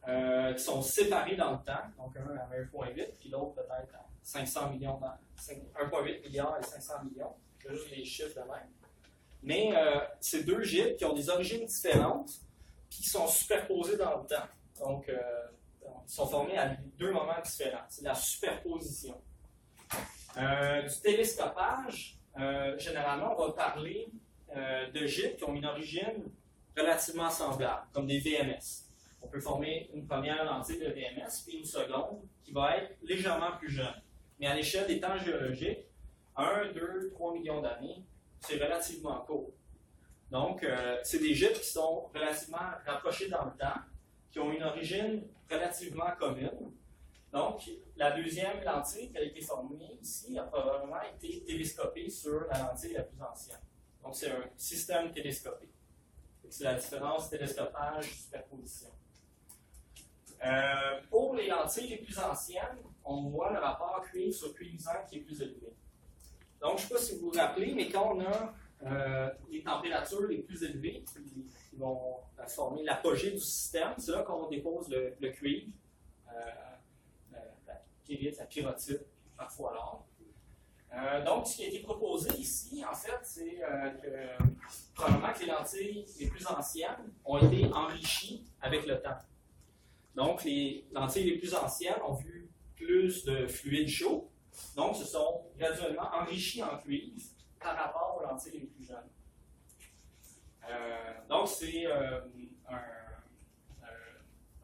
qui sont séparés dans le temps, donc un à 1,8 puis l'autre peut-être à 500 millions, 1,8 milliard et 500 millions, c'est juste les chiffres de même. Mais ces deux gîtes qui ont des origines différentes, puis qui sont superposés dans le temps. Donc, ils sont formés à deux moments différents. C'est la superposition. Du télescopage, généralement, on va parler de gîtes qui ont une origine relativement semblable, comme des VMS. On peut former une première lentille de VMS, puis une seconde qui va être légèrement plus jeune. Mais à l'échelle des temps géologiques, 1, 2, 3 millions d'années, c'est relativement court. Donc, c'est des gîtes qui sont relativement rapprochés dans le temps, qui ont une origine relativement commune. Donc, la deuxième lentille qui a été formée ici a probablement été télescopée sur la lentille la plus ancienne. Donc, c'est un système télescopé. C'est la différence télescopage-superposition. Pour les lentilles les plus anciennes, on voit le rapport cuivre sur cuivre zinc qui est plus élevé. Donc, je ne sais pas si vous vous rappelez, mais quand on a les températures les plus élevées qui vont former l'apogée du système, c'est là qu'on dépose le cuivre, la pyrite, la pyrrhotite, parfois l'or. Donc, ce qui a été proposé ici, en fait, c'est que probablement que les lentilles les plus anciennes ont été enrichies avec le temps. Donc, les lentilles les plus anciennes ont vu plus de fluide chaud, donc se sont graduellement enrichies en cuivre par rapport aux lentilles les plus jeunes. Donc, c'est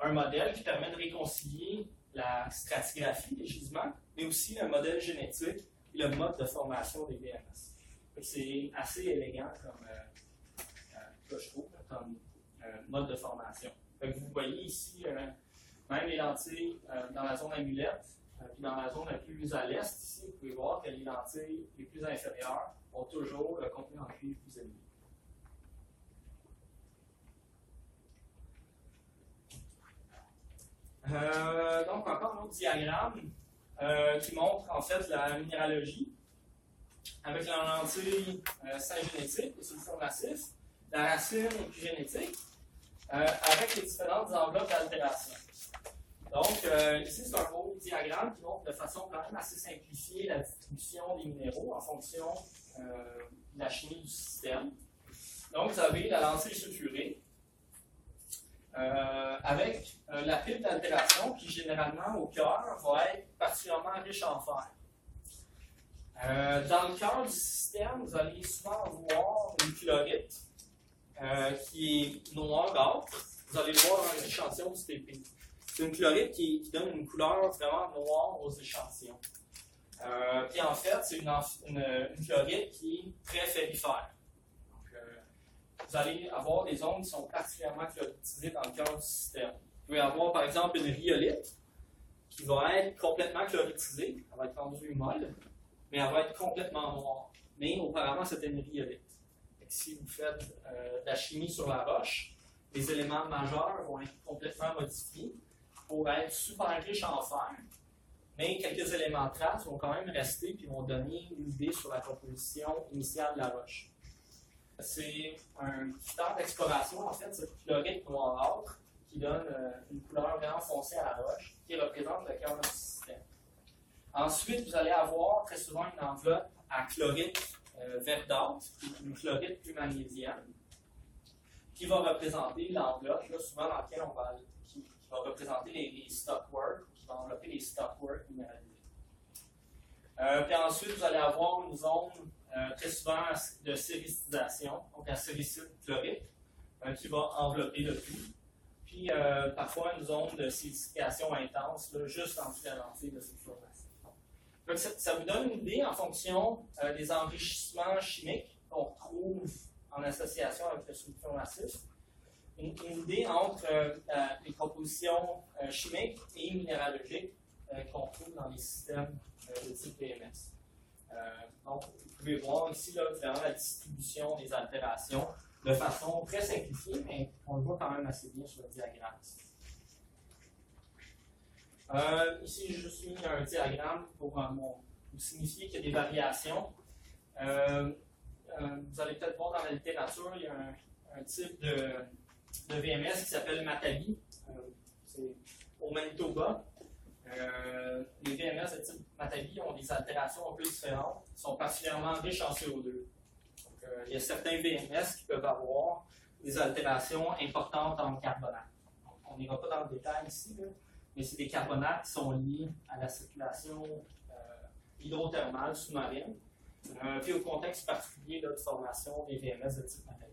un modèle qui permet de réconcilier la stratigraphie des gisements, mais aussi un modèle génétique et le mode de formation des VMS. C'est assez élégant comme, je trouve, comme mode de formation. Vous voyez ici, même les lentilles dans la zone amulette, puis dans la zone la plus à l'est, ici, vous pouvez voir que les lentilles les plus inférieures ont toujours le contenu en cuivre plus élevé. Donc, encore un autre diagramme qui montre en fait la minéralogie avec la lentille syngénétique, le sulfure massif, la racine épigénétique, avec les différentes enveloppes d'altération. Donc, ici, c'est un beau diagramme qui montre de façon quand même assez simplifiée la distribution des minéraux en fonction de la chimie du système. Donc, vous avez la lentille sulfurée avec la pile d'altération qui, généralement, au cœur, va être particulièrement riche en fer. Dans le cœur du système, vous allez souvent voir une chlorite qui est noirâtre. Vous allez le voir dans l'échantillon du TP. C'est une chlorite qui donne une couleur vraiment noire aux échantillons. Puis en fait, c'est une chlorite qui est très ferrifère. Donc, vous allez avoir des zones qui sont particulièrement chloritisées dans le cœur du système. Vous pouvez avoir par exemple une rhyolite qui va être complètement chloritisée. Elle va être rendue molle, mais elle va être complètement noire. Mais auparavant, c'était une rhyolite. Si vous faites de la chimie sur la roche, les éléments majeurs vont être complètement modifiés pour être super riches en fer, mais quelques éléments traces vont quand même rester et vont donner une idée sur la composition initiale de la roche. C'est un critère d'exploration, en fait, cette chlorite noirâtre qui donne une couleur vraiment foncée à la roche, qui représente le cœur du système. Ensuite, vous allez avoir très souvent une enveloppe à chlorite verdâtre, qui est une chlorite plus magnésienne, qui va représenter l'enveloppe, là, souvent dans laquelle qui va représenter les stockwork, qui va envelopper les stockwork minéralisés. Puis ensuite, vous allez avoir une zone très souvent de séricisation, donc la séricite chlorite, qui va envelopper le tout. Puis parfois une zone de silicification intense, là, juste en dessous de la lentille de sulfure-massif. Donc ça vous donne une idée en fonction des enrichissements chimiques qu'on retrouve en association avec le sulfure-massif. Une idée entre les compositions chimiques et minéralogiques qu'on trouve dans les systèmes de type VMS. Donc, vous pouvez voir ici là, vraiment la distribution des altérations de façon très simplifiée, mais on le voit quand même assez bien sur le diagramme. Ici, j'ai juste mis un diagramme pour vous signifier qu'il y a des variations. Vous allez peut-être voir dans la littérature, il y a un type de VMS qui s'appelle Matabi. C'est au Manitoba. Les VMS de type Matabi ont des altérations un peu différentes. Ils sont particulièrement riches en CO2. Donc, il y a certains VMS qui peuvent avoir des altérations importantes en carbonate. Donc, on n'ira pas dans le détail ici, là, mais c'est des carbonates qui sont liés à la circulation hydrothermale sous-marine, puis au contexte particulier là, de formation des VMS de type Matabi.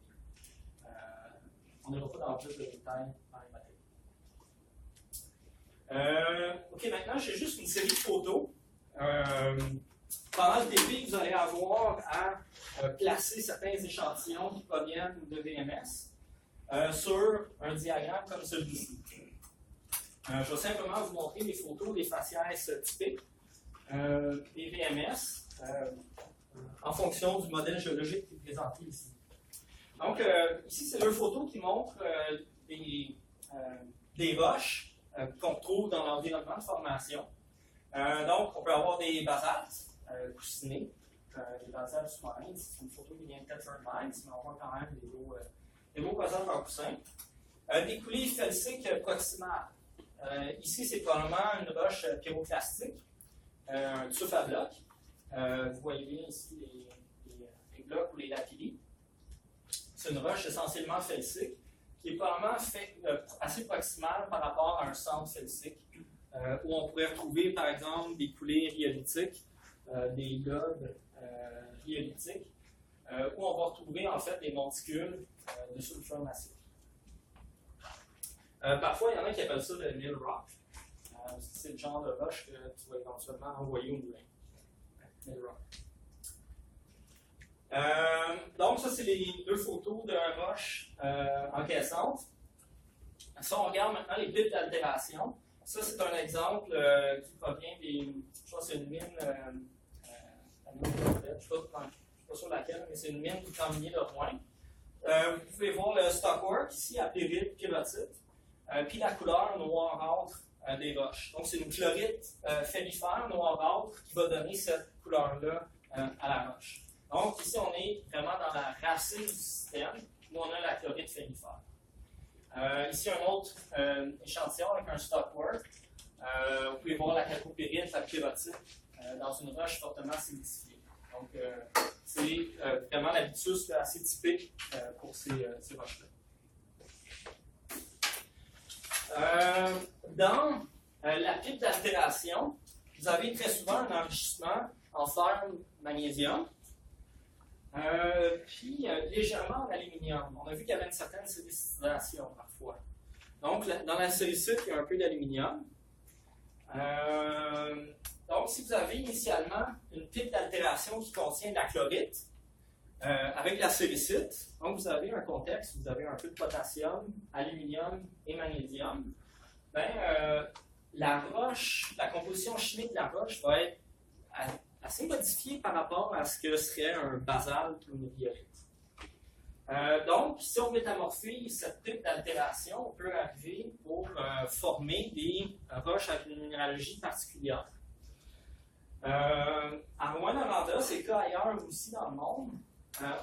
On n'ira pas dans plus de détails dans les Matabi. OK, maintenant, j'ai juste une série de photos. Pendant le débit, vous allez avoir à placer certains échantillons qui proviennent de VMS sur un diagramme comme celui-ci. Je vais simplement vous montrer les photos des faciès typiques des VMS en fonction du modèle géologique qui est présenté ici. Donc, ici, c'est deux photos qui montrent des roches qu'on trouve dans l'environnement de formation. Donc, on peut avoir des basaltes coussinés, des basaltes sous-marins. C'est une photo qui vient de Thetford Mines, mais on voit quand même des beaux basaltes en coussin. Des coulées felsiques proximales. Ici, c'est probablement une roche pyroclastique, un tuf à bloc. Vous voyez bien ici les blocs ou les lapillis. C'est une roche essentiellement felsique qui est probablement assez proximale par rapport à un centre felsique, où on pourrait retrouver, par exemple, des coulées rhyolithiques, des lobes rhyolithiques, où on va retrouver en fait des monticules de sulfure massif. Parfois, il y en a qui appellent ça le mill rock. C'est le genre de roche que tu vas éventuellement envoyer au moulin. Mill rock. Donc, ça, c'est les deux photos de roches encaissantes. Ça, on regarde maintenant les pics d'altération. Ça, c'est un exemple qui provient des. Je pense que c'est une mine. Je ne suis pas sûr laquelle, mais c'est une mine du Caminier de Rouen. Vous pouvez voir le stockwork ici à pyrite, pyrrhotite, puis la couleur noirâtre des roches. Donc, c'est une chlorite fellifère noirâtre qui va donner cette couleur-là à la roche. Donc, ici, on est vraiment dans la racine du système où on a la chlorite fellifère. Ici, un autre échantillon avec un stockwork. Vous pouvez voir la chalcopyrite, la pyrrhotite, dans une roche fortement silicifiée. Donc, c'est vraiment l'habitus assez typique pour ces roches-là. Dans la pipe d'altération, vous avez très souvent un enrichissement en fer magnésium, puis légèrement en aluminium. On a vu qu'il y avait une certaine silicisation parfois. Donc, dans la silicite, il y a un peu d'aluminium. Donc, si vous avez initialement une pipe d'altération qui contient de la chlorite, avec la silicite, donc vous avez un contexte, vous avez un peu de potassium, aluminium et magnésium, la roche, la composition chimique de la roche va être assez modifiée par rapport à ce que serait un basalte ou une rhyolite. Donc, si on métamorphise cette type d'altération, on peut arriver pour former des roches avec une minéralogie particulière. À Rouyn-Noranda, c'est le cas ailleurs aussi dans le monde,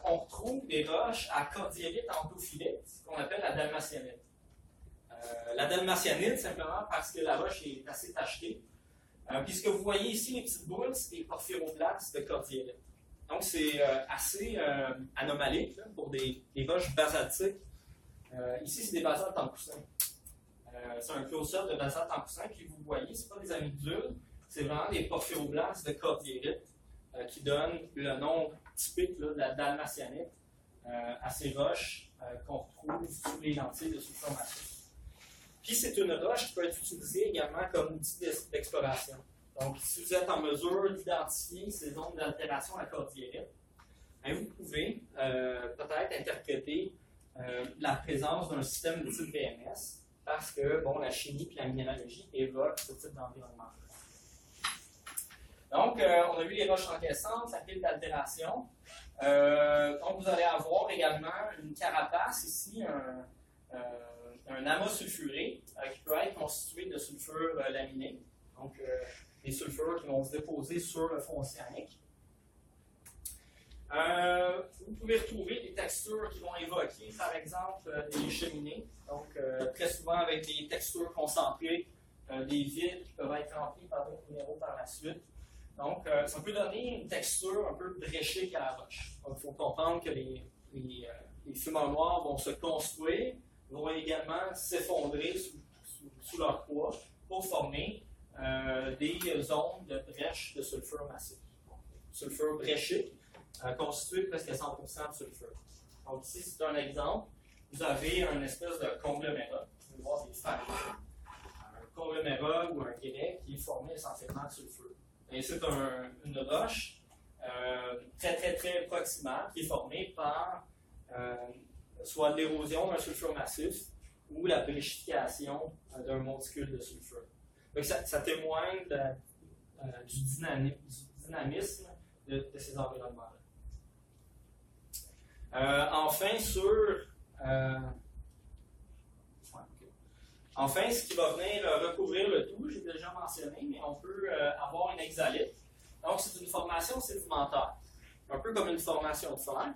on retrouve des roches à cordiérite endophilite, qu'on appelle la dalmatianite. La dalmatianite, simplement parce que la roche est assez tachetée. Puis ce que vous voyez ici, les petites boules, c'est des porphyroblastes de cordiérite. Donc, c'est assez anomalique là, pour des roches basaltiques. Ici, c'est des basaltes en coussin. C'est un close-up de basalte en coussin. Puis vous voyez, ce pas des amidules, c'est vraiment des porphyroblastes de cordillérite qui donnent le nom typique là, de la dalmatianite à ces roches qu'on retrouve sous les lentilles de sulfure massif. Puis c'est une roche qui peut être utilisée également comme outil d'exploration. Donc, si vous êtes en mesure d'identifier ces zones d'altération à cordillérite, vous pouvez peut-être interpréter la présence d'un système de type VMS parce que bon, la chimie et la minéralogie évoquent ce type d'environnement. Donc, on a vu les roches encaissantes, la pile d'altération. Donc, vous allez avoir également une carapace ici, un amas sulfuré qui peut être constitué de sulfures laminés. Donc, des sulfures qui vont se déposer sur le fond océanique. Vous pouvez retrouver des textures qui vont évoquer, par exemple, des cheminées. Donc, très souvent avec des textures concentrées, des vides qui peuvent être remplies par d'autres minéraux par la suite. Donc, ça peut donner une texture un peu bréchique à la roche. Donc, il faut comprendre que les fumeurs noirs vont se construire, vont également s'effondrer sous leur poids pour former des zones de brèche de sulfure massif. Sulfure bréchique, constitué presque à 100% de sulfure. Donc ici, c'est un exemple. Vous avez une espèce de conglomérat. Vous pouvez voir des failles. Un conglomérat ou un grès qui est formé essentiellement de sulfure. Et c'est une roche très, très, très proximale qui est formée par soit l'érosion d'un sulfure massif ou la bréchification d'un monticule de sulfure. Donc, ça témoigne du dynamisme de ces environnements-là. Enfin, ce qui va venir recouvrir le tout, j'ai déjà mentionné, mais on peut avoir une hexalite. Donc, c'est une formation sédimentaire, un peu comme une formation de fer.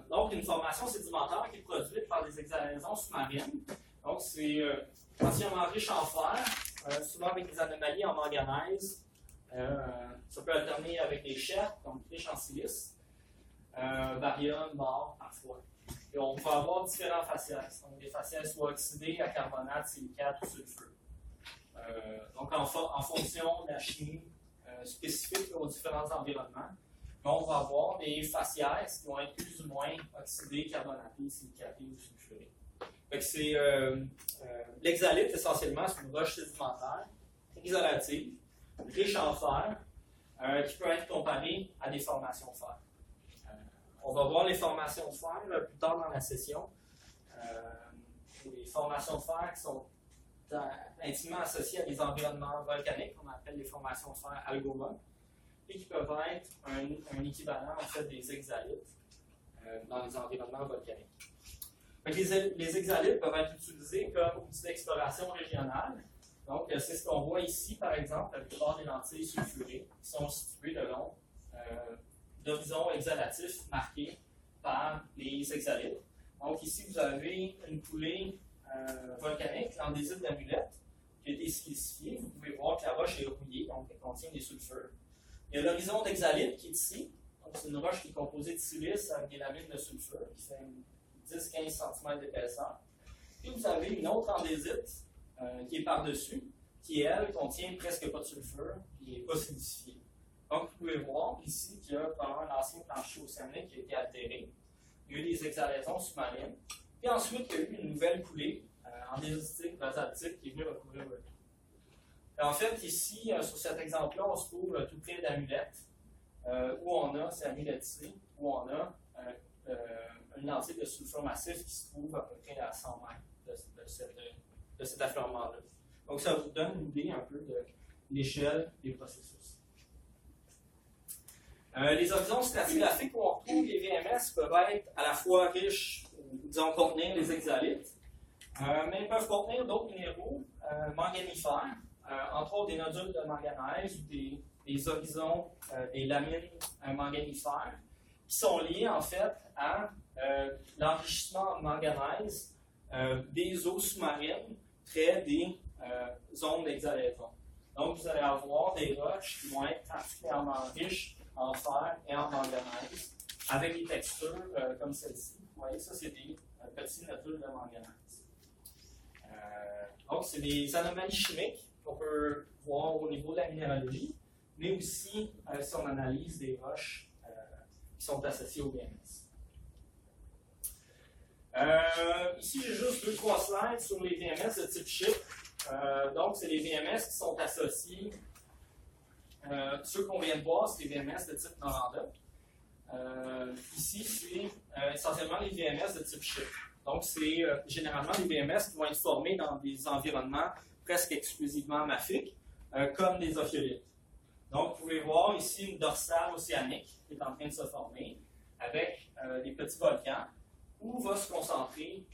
Donc, une formation sédimentaire qui est produite par des exhalaisons sous-marines. Donc, c'est entièrement riche en fer, souvent avec des anomalies en manganèse. Ça peut alterner avec des chères, donc riches en silice, barium, bore, parfois. Et on peut avoir différents faciès. Donc, des faciès soit oxydés à carbonate, silicate ou sulfure. Donc, en fonction de la chimie spécifique aux différents environnements, on va avoir des faciès qui vont être plus ou moins oxydés, carbonatés, silicatés ou sulfurés. L'hexalite, essentiellement, c'est une roche sédimentaire, isolative, riche en fer, qui peut être comparée à des formations de fer. On va voir les formations de fer plus tard dans la session. Les formations de fer qui sont intimement associées à des environnements volcaniques, qu'on appelle les formations de fer algoma, et qui peuvent être un équivalent en fait, des hexalites dans les environnements volcaniques. Donc, les hexalites peuvent être utilisés comme outil d'exploration régionale. Donc, c'est ce qu'on voit ici, par exemple, la plupart des lentilles sulfurées qui sont situées le long d'horizons exhalatifs marqués par les hexalites. Donc, ici, vous avez une coulée volcanique, l'andésite d'Amulette, qui a été silicifiée. Vous pouvez voir que la roche est rouillée, donc elle contient des sulfures. Il y a l'horizon d'hexalite qui est ici. C'est une roche qui est composée de silice avec des lamines de sulfure qui fait 10-15 cm d'épaisseur. Puis vous avez une autre andésite qui est par-dessus, qui, elle, contient presque pas de sulfure et n'est pas silicifiée. Donc, vous pouvez voir ici qu'il y a probablement un ancien plancher océanique qui a été altéré. Il y a eu des exhalaisons sous-marines. Puis ensuite, il y a eu une nouvelle coulée andésitique, basaltique qui est venue recouvrir le tout. En fait, ici, sur cet exemple-là, on se trouve tout près d'Amulette, où on a, c'est Amulette C, où on a une lentille de sulfure massif qui se trouve à peu près à 100 mètres de cet affleurement-là. Donc, ça vous donne une idée un peu de l'échelle des processus. Les horizons stratigraphiques où on retrouve les VMS peuvent être à la fois riches, disons, contenir les hexalites, mais ils peuvent contenir d'autres minéraux manganifères, entre autres des nodules de manganèse ou des horizons, des lamines manganifères, qui sont liés en fait à l'enrichissement en manganèse des eaux sous-marines près des zones d'exhalaison. Donc, vous allez avoir des roches qui vont être particulièrement riches en fer et en manganèse, avec des textures comme celle-ci. Vous voyez, ça, c'est des petits nodules de manganèse. Donc, c'est des anomalies chimiques qu'on peut voir au niveau de la minéralogie, mais aussi si on analyse des roches qui sont associées au VMS. Ici, j'ai juste 2-3 slides sur les VMS de type chip. Donc, c'est les VMS qui sont associés. Ceux qu'on vient de voir, c'est les VMS de type Noranda. Ici, c'est essentiellement les VMS de type chip. Donc, c'est généralement les VMS qui vont être formés dans des environnements presque exclusivement mafiques, comme des ophiolites. Donc, vous pouvez voir ici une dorsale océanique qui est en train de se former avec des petits volcans où va se concentrer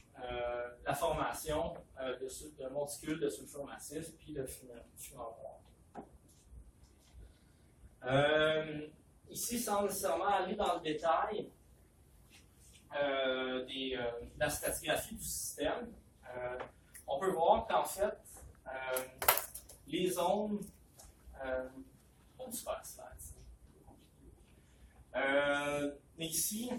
la formation de monticules de sulfure massif puis de fumant noir. Ici, sans nécessairement aller dans le détail de la stratigraphie du système, on peut voir qu'en fait, les zones. Mais ici,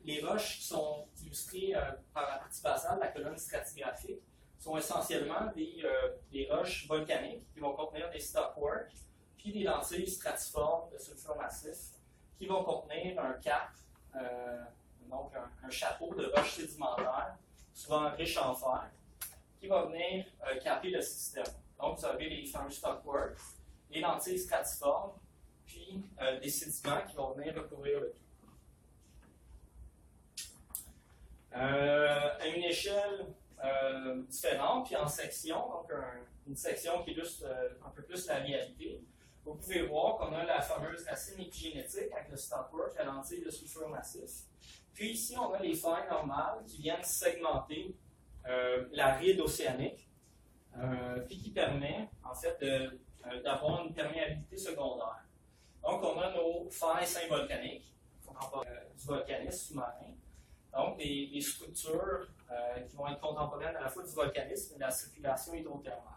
les roches qui sont illustrées par la partie basale, la colonne stratigraphique, sont essentiellement des roches volcaniques qui vont contenir des stockwork, puis des lentilles stratiformes de sulfure massif qui vont contenir un cap, donc un chapeau de roches sédimentaires, souvent riches en fer, qui va venir caper le système. Donc, vous avez les fameux stockwork, les lentilles stratiformes, puis des sédiments qui vont venir recouvrir le tout. À une échelle différente, puis en section, donc une section qui illustre un peu plus la réalité, vous pouvez voir qu'on a la fameuse racine épigénétique avec le stockwork, la lentille de sulfure massif. Puis ici, on a les failles normales qui viennent segmenter la ride océanique, puis qui permet en fait d'avoir une perméabilité secondaire. Donc, on a nos failles symvolcaniques, du volcanisme sous-marin. Donc, des structures qui vont être contemporaines à la fois du volcanisme et de la circulation hydrothermale.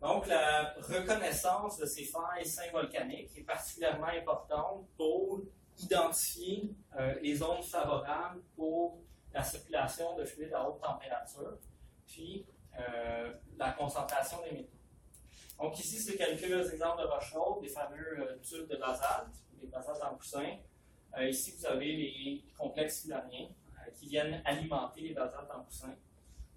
Donc, la reconnaissance de ces failles symvolcaniques est particulièrement importante pour identifier les zones favorables pour la circulation de fluides à haute température, puis la concentration des métaux. Donc, ici, c'est quelques exemples de roches chaudes, des fameux tubes de basalte, des basaltes en coussin. Ici, vous avez les complexes fulaniens qui viennent alimenter les basaltes en coussin.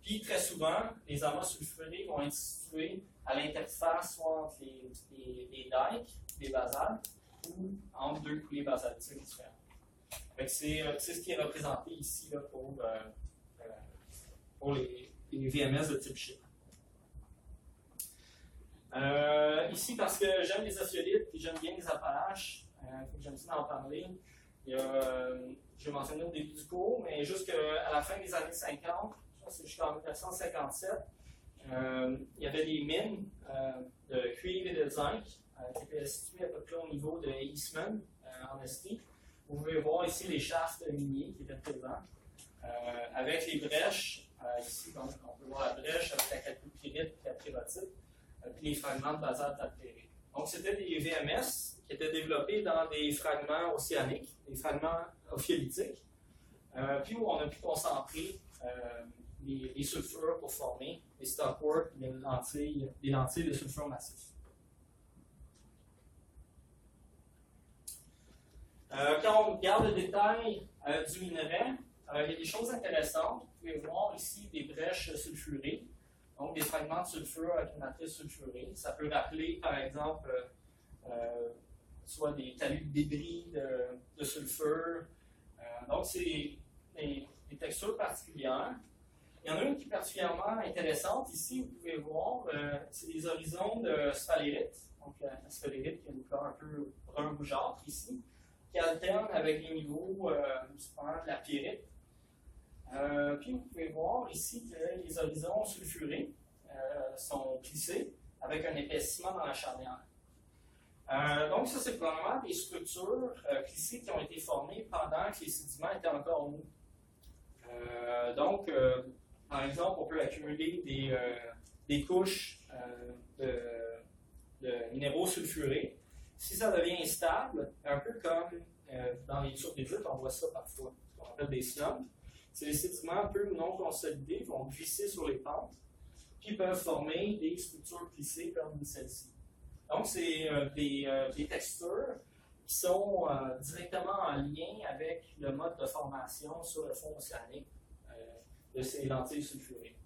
Puis, très souvent, les amas sulfurés vont être situés à l'interface soit entre les dikes, les basaltes, ou entre deux coulées basaltiques différentes. C'est ce qui est représenté ici là, pour les VMS de type chip. Ici, parce que j'aime les ophiolites et j'aime bien les Appalaches, j'aime ça en parler. Je l'ai mentionné au début du cours, mais jusqu'à la fin des années 50, c'est jusqu'en 1957, il y avait des mines de cuivre et de zinc qui étaient situées à peu près au niveau de Eastman, en Estrie. Vous pouvez voir ici les shafts miniers qui étaient présents, avec les brèches. Ici, donc, on peut voir la brèche avec la calcopyrite et la pyrrhotite, puis les fragments de basalte altérés. Donc, c'était des VMS qui étaient développés dans des fragments océaniques, des fragments ophiolitiques, puis où on a pu concentrer les sulfures pour former les stockwork, des lentilles de sulfure massif. Quand on regarde le détail du minerai, il y a des choses intéressantes. Vous pouvez voir ici des brèches sulfurées, donc des fragments de sulfure avec une matrice sulfurée. Ça peut rappeler, par exemple, soit des talus de débris de sulfure. Donc, c'est des textures particulières. Il y en a une qui est particulièrement intéressante. Ici, vous pouvez voir, c'est des horizons de sphalérite. Donc, la sphalérite qui a une couleur un peu brun rougeâtre ici, qui alterne avec les niveaux de la pyrite. Puis, vous pouvez voir ici que les horizons sulfurés sont plissés avec un épaississement dans la charnière. Donc, ça, c'est probablement des structures plissées qui ont été formées pendant que les sédiments étaient encore mous. Donc, par exemple, on peut accumuler des couches de minéraux sulfurés. si ça devient instable, un peu comme dans les turbidites, on voit ça parfois, ce qu'on appelle des slumps. C'est des sédiments peu ou non consolidés qui vont glisser sur les pentes, puis peuvent former des structures plissées comme celle-ci. Donc, c'est des textures qui sont directement en lien avec le mode de formation sur le fond océanique de ces lentilles sulfurées.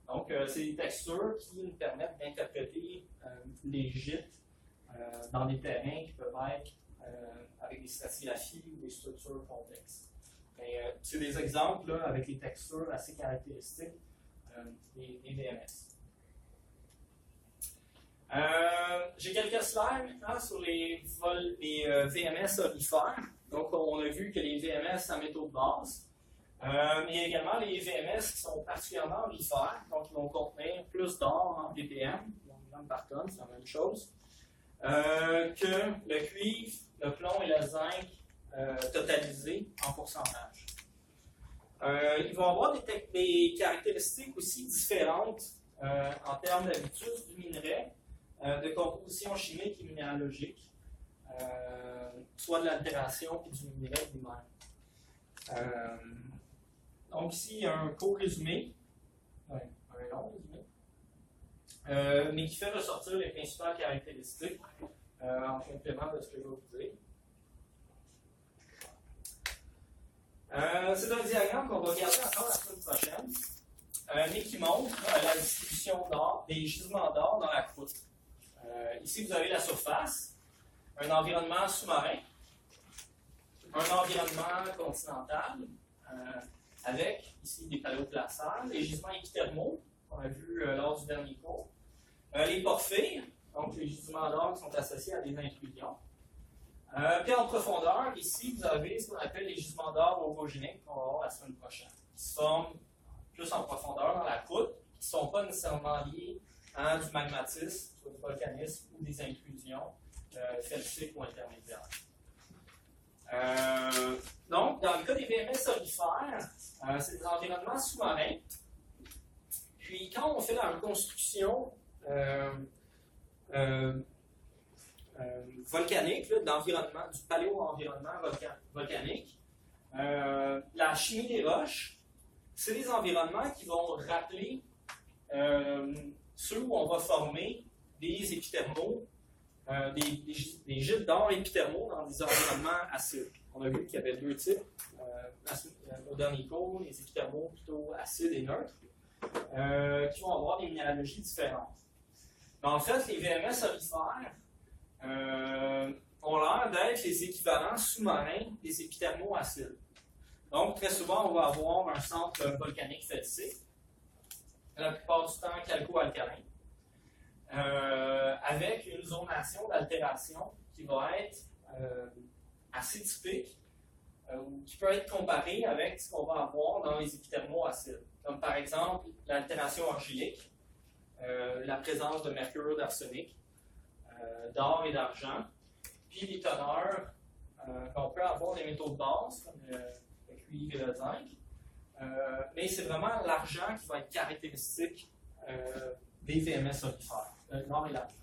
Donc, c'est des textures qui nous permettent d'interpréter les gîtes dans des terrains qui peuvent être avec des stratigraphies ou des structures complexes. C'est des exemples là, avec les textures assez caractéristiques des VMS. J'ai quelques slides sur les VMS orifères. Donc, on a vu que les VMS à métaux de base, mais il y a également les VMS qui sont particulièrement orifères, donc ils vont contenir plus d'or en ppm, donc par tonne, c'est la même chose, que le cuivre, le plomb et le zinc totalisés en pourcentage. Ils vont avoir des caractéristiques aussi différentes en termes d'habitus du minerai, de composition chimique et minéralogique, soit de l'altération puis du minerai lui-même. Donc ici, il y a un court résumé, un long résumé, mais qui fait ressortir les principales caractéristiques en complément de ce que je vais vous dire. C'est un diagramme qu'on va regarder encore la semaine prochaine, mais qui montre la distribution d'or, des gisements d'or dans la croûte. Ici, vous avez la surface, un environnement sous-marin, un environnement continental, avec ici des paléoplacères, les gisements épithermaux, qu'on a vu lors du dernier cours, les porphyres, donc les gisements d'or qui sont associés à des intrusions. Puis en profondeur, ici, vous avez ce qu'on appelle les gisements d'or orogéniques qu'on va voir la semaine prochaine, qui se forment plus en profondeur dans la croûte, qui ne sont pas nécessairement liés à du magmatisme, soit du volcanisme ou des intrusions felsiques ou intermédiaires. Donc, dans le cas des VMS orifères, c'est des environnements sous-marins. Puis, quand on fait la reconstruction volcanique, d'environnement, du paléo-environnement volcanique, la chimie des roches, c'est des environnements qui vont rappeler ceux où on va former des épithermaux, des gîtes d'or épithermaux dans des environnements acides. On a vu qu'il y avait deux types au dernier cours, les épithermaux plutôt acides et neutres, qui vont avoir des minéralogies différentes. Mais en fait, les VMS orifères ont l'air d'être les équivalents sous-marins des épithermaux acides. Donc, très souvent, on va avoir un centre volcanique felsique, la plupart du temps calco-alcalin, avec une zonation d'altération qui va être assez typique, ou qui peut être comparée avec ce qu'on va avoir dans les épithermaux acides, comme par exemple l'altération argilique, la présence de mercure, d'arsenic, d'or et d'argent, puis les teneurs qu'on peut avoir des métaux de base, comme le cuivre et le zinc, mais c'est vraiment l'argent qui va être caractéristique des VMS orifères, l'or et l'argent.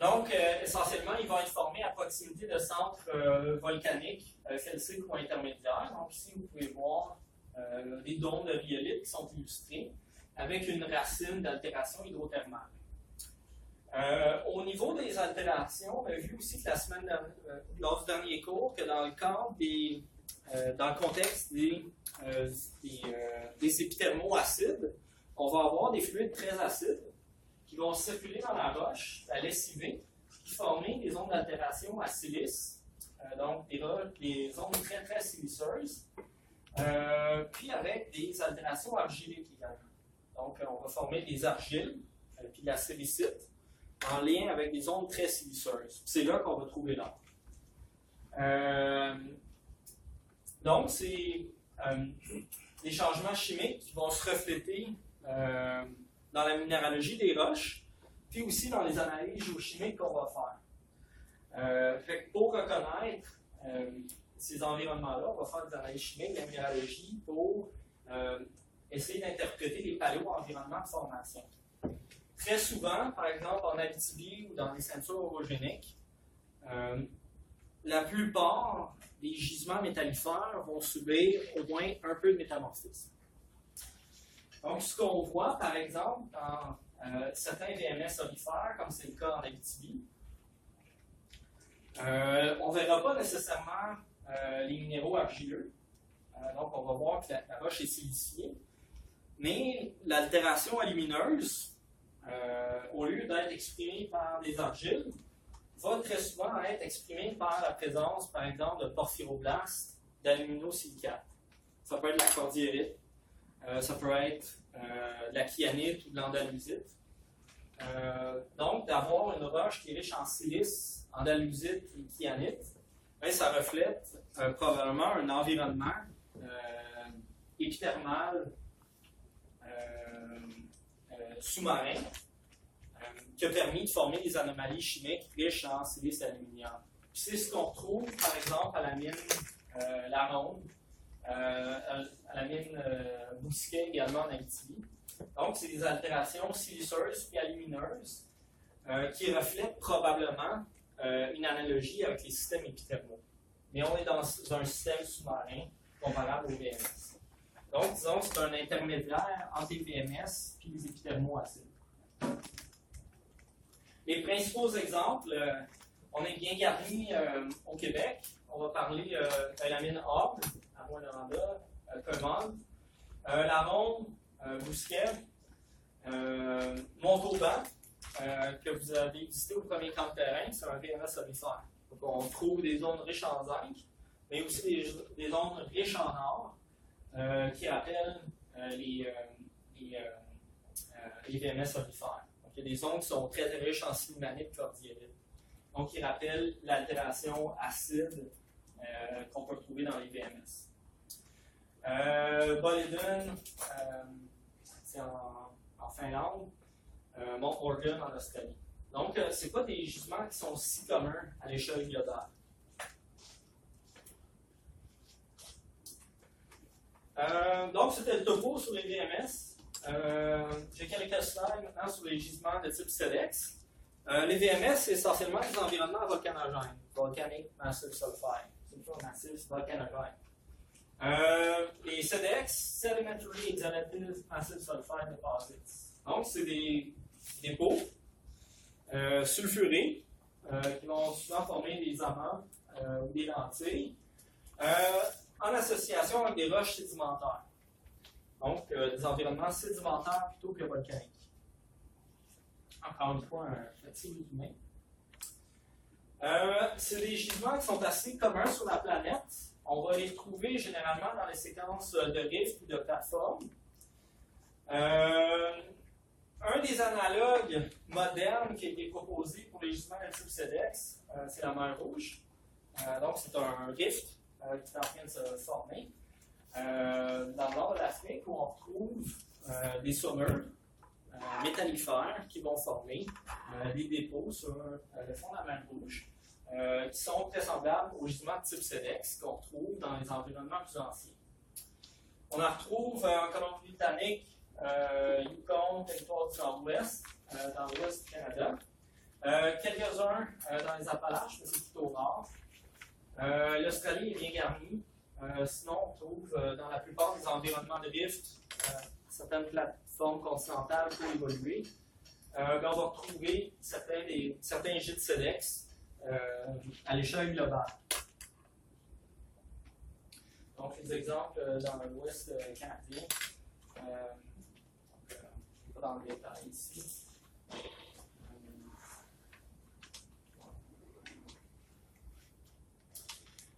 Donc, essentiellement, il va être formé à proximité de centres volcaniques, felsiques ou intermédiaires. Donc, ici, vous pouvez voir des dômes de rhyolite qui sont illustrés avec une racine d'altération hydrothermale. Au niveau des altérations, on a vu aussi que la semaine lors du dernier cours que dans le cadre dans le contexte des épithermaux acides, on va avoir des fluides très acides qui vont circuler dans la roche, la lessiver, puis former des zones d'altération à silice, donc des zones très très siliceuses, puis avec des altérations argiliques également. Donc on va former des argiles, puis de la silicite, en lien avec des zones très siliceuses. C'est là qu'on va trouver l'or. Donc c'est des changements chimiques qui vont se refléter dans la minéralogie des roches, puis aussi dans les analyses géochimiques qu'on va faire. Fait que pour reconnaître ces environnements-là, on va faire des analyses chimiques, de la minéralogie, pour essayer d'interpréter les paléo-environnements de formation. Très souvent, par exemple en Abitibi ou dans les ceintures orogéniques, la plupart des gisements métallifères vont subir au moins un peu de métamorphisme. Donc, ce qu'on voit, par exemple, dans certains VMS olifères, comme c'est le cas en Abitibi, on ne verra pas nécessairement les minéraux argileux. Donc, on va voir que la roche est siliciée. Mais l'altération alumineuse, au lieu d'être exprimée par les argiles, va très souvent être exprimée par la présence, par exemple, de porphyroblastes, d'aluminosilicates. Ça peut être la cordierite, ça peut être de la kyanite ou de l'andalusite. Donc, d'avoir une roche qui est riche en silice, andalusite et kyanite, bien, ça reflète probablement un environnement épithermal sous-marin qui a permis de former des anomalies chimiques riches en silice et aluminium. C'est ce qu'on retrouve, par exemple, à la mine La Ronde, à la mine Bousquet également en Abitibi. Donc, c'est des altérations siliceuses et alumineuses qui reflètent probablement une analogie avec les systèmes épithermaux. Mais on est dans un système sous-marin comparable au VMS. Donc, disons que c'est un intermédiaire entre les VMS et les épithermaux acides. Les principaux exemples, on est bien garni au Québec. On va parler de la mine Orbe, à Rwanda, Commande, La Ronde, Bousquet, Montauban, que vous avez visité au premier camp de terrain, c'est un VMS olifère. Donc, on trouve des zones riches en zinc, mais aussi des zones riches en or, qui rappellent les VMS olifères. Donc, il y a des zones qui sont très riches en silimanite cordierite. Donc, qui rappellent l'altération acide qu'on peut trouver dans les VMS. Boliden, c'est en Finlande, Mount Morgan en Australie. Donc, ce n'est pas des gisements qui sont si communs à l'échelle globale. Donc, c'était le topo sur les VMS. J'ai quelques slides maintenant sur les gisements de type SEDEX. Les VMS, c'est essentiellement des environnements volcanogènes, volcanic massive sulfide, massif volcanogène. Les SEDEX, Sedimentary Exhalative Massive Sulfide Deposits. Donc, c'est des dépôts sulfurés qui vont souvent former des amants ou des lentilles en association avec des roches sédimentaires. Donc, des environnements sédimentaires plutôt que volcaniques. Encore une fois, un petit résumé. C'est des gisements qui sont assez communs sur la planète. On va les trouver généralement dans les séquences de rifts ou de plateformes. Un des analogues modernes qui a été proposé pour les gisements de type SEDEX, c'est la mer Rouge. Donc, c'est un rift qui est en train de se former dans le nord de l'Afrique où on retrouve des saumures métallifères qui vont former des dépôts sur le fond de la mer Rouge qui sont très semblables aux gisements de type SEDEX qu'on retrouve dans les environnements plus anciens. On en retrouve en Colombie-Britannique, Yukon, territoire du Nord-Ouest, dans l'ouest du Canada. Quelques-uns dans les Appalaches, mais c'est plutôt rare. L'Australie est bien garnie. Sinon, on trouve dans la plupart des environnements de rift certaines plateformes continentales pour évoluer. On va retrouver certains gîtes SEDEX à l'échelle globale. Donc, les exemples dans l'ouest canadien. Pas dans le détail ici.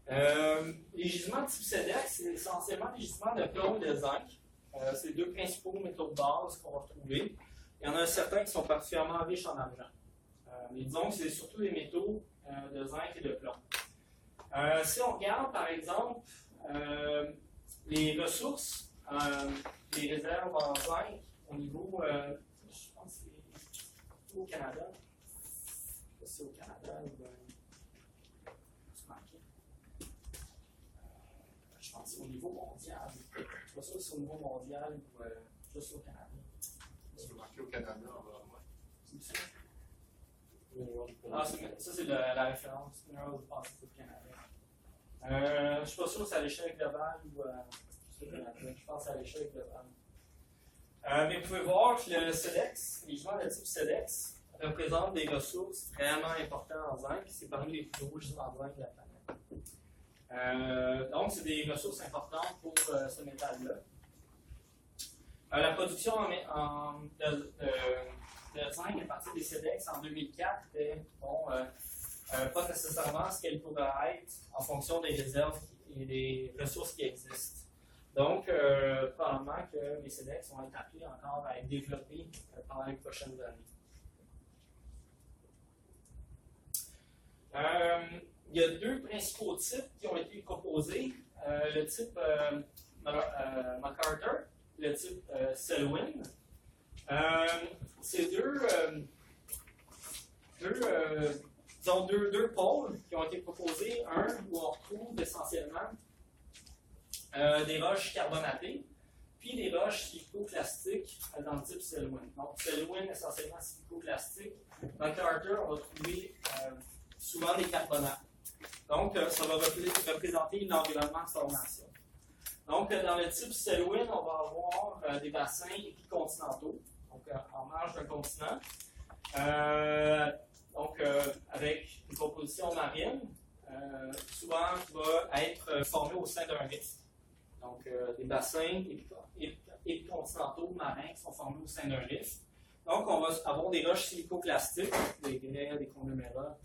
Les gisements de type SEDEX, c'est essentiellement des gisements de plomb et de zinc. C'est les deux principaux métaux de base qu'on va retrouver. Il y en a certains qui sont particulièrement riches en argent. Mais disons que c'est surtout des métaux de zinc et de plomb. Si on regarde, par exemple, les ressources, les réserves en zinc au niveau, je pense que c'est au Canada. Je sais pas si c'est au Canada ou je pense que c'est au niveau mondial. suis pas sûr si c'est au niveau mondial ou juste au Canada. C'est marqué au Canada, on va voir. C'est ça? Ah, ça, c'est la référence. Mineral Deposits of Canada. Je ne suis pas sûr si c'est à l'échelle globale ou au Canada. Je pense à l'échelle globale. Mais vous pouvpouvez voir que le SEDEX, les gisements de type SEDEX, représentent des ressources vraiment importantes en zinc. C'est parmi les plus gros gisements de zinc de la planète. Donc, c'est des ressources importantes pour ce métal-là. La production de zinc à partir des SEDEX en 2004 était pas nécessairement ce qu'elle pourrait être en fonction des réserves et des ressources qui existent. Donc, probablement que les SEDEX vont être appelés encore à être développés pendant les prochaines années. Il y a deux principaux types qui ont été proposés. Le type MacArthur, le type Selwyn. C'est deux pôles qui ont été proposés. Un où on retrouve essentiellement des roches carbonatées, puis des roches silicoclastiques dans le type Selwyn. Donc, Selwyn, essentiellement silicoclastique. MacArthur, on va trouver souvent des carbonates. Donc, ça va représenter l'environnement de formation. Donc, dans le type Selwyn, on va avoir des bassins épicontinentaux, donc en marge d'un continent, avec une composition marine, souvent va être formée au sein d'un rift. Donc, des bassins épicontinentaux marins qui sont formés au sein d'un rift. Donc, on va avoir des roches silicoclastiques, des grès, des conglomérats.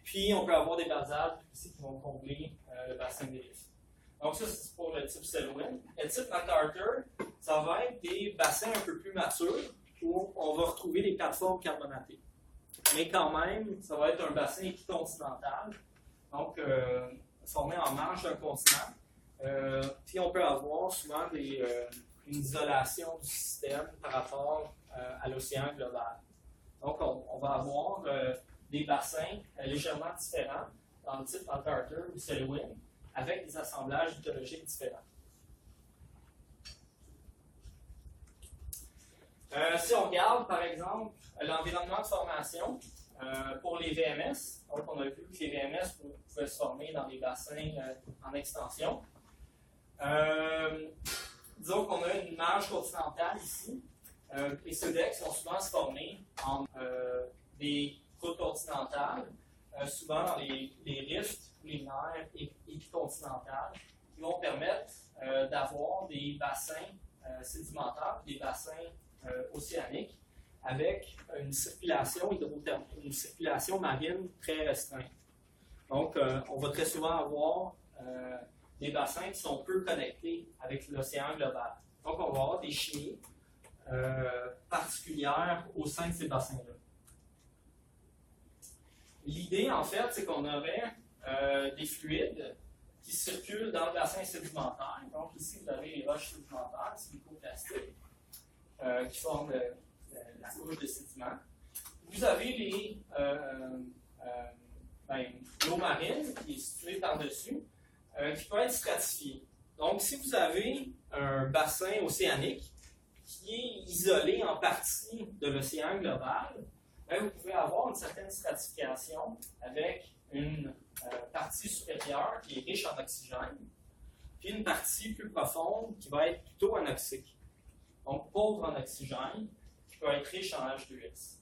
Puis, on peut avoir des basaltes aussi qui vont combler le bassin des rifts. Donc, ça, c'est pour le type Selwyn. Le type MacArthur, ça va être des bassins un peu plus matures où on va retrouver des plateformes carbonatées. Mais quand même, ça va être un bassin épicontinental, donc formé en marge d'un continent. Puis, on peut avoir souvent une isolation du système par rapport à l'océan global. Donc, on va avoir des bassins légèrement différents dans le type MacArthur ou Selwyn, avec des assemblages hydrologiques différents. Si on regarde, par exemple, l'environnement de formation pour les VMS, donc on a vu que les VMS pouvaient se former dans des bassins en extension. Disons qu'on a une marge continentale ici. Les SEDEX vont souvent se former en des croûtes continentales, souvent dans les rifts ou les mers épicontinentales, qui vont permettre d'avoir des bassins sédimentaires, des bassins océaniques, avec une circulation hydrothermique, une circulation marine très restreinte. Donc, on va très souvent avoir des bassins qui sont peu connectés avec l'océan global. Donc, on va avoir des chimies particulières au sein de ces bassins-là. L'idée, en fait, c'est qu'on aurait des fluides qui circulent dans le bassin sédimentaire. Donc, ici, vous avez les roches sédimentaires, silicoplastiques, qui forment la couche de sédiments. Vous avez l'eau marine qui est située par-dessus, qui peut être stratifiée. Donc, si vous avez un bassin océanique qui est isolé en partie de l'océan global, vous pouvez avoir une certaine stratification avec une partie supérieure qui est riche en oxygène, puis une partie plus profonde qui va être plutôt anoxique. Donc, pauvre en oxygène, qui peut être riche en H2S.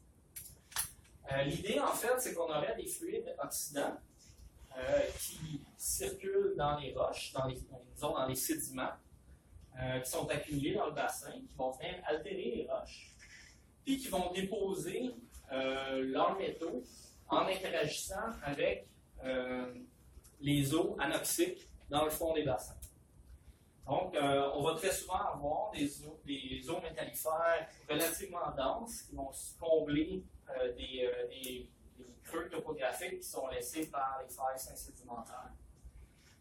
L'idée, en fait, c'est qu'on aurait des fluides oxydants qui circulent dans les roches, dans les sédiments, qui sont accumulés dans le bassin, qui vont venir altérer les roches, puis qui vont déposer leurs métaux en interagissant avec les eaux anoxiques dans le fond des bassins. Donc, on va très souvent avoir des eaux métallifères relativement denses qui vont combler des creux topographiques qui sont laissés par les failles sédimentaires.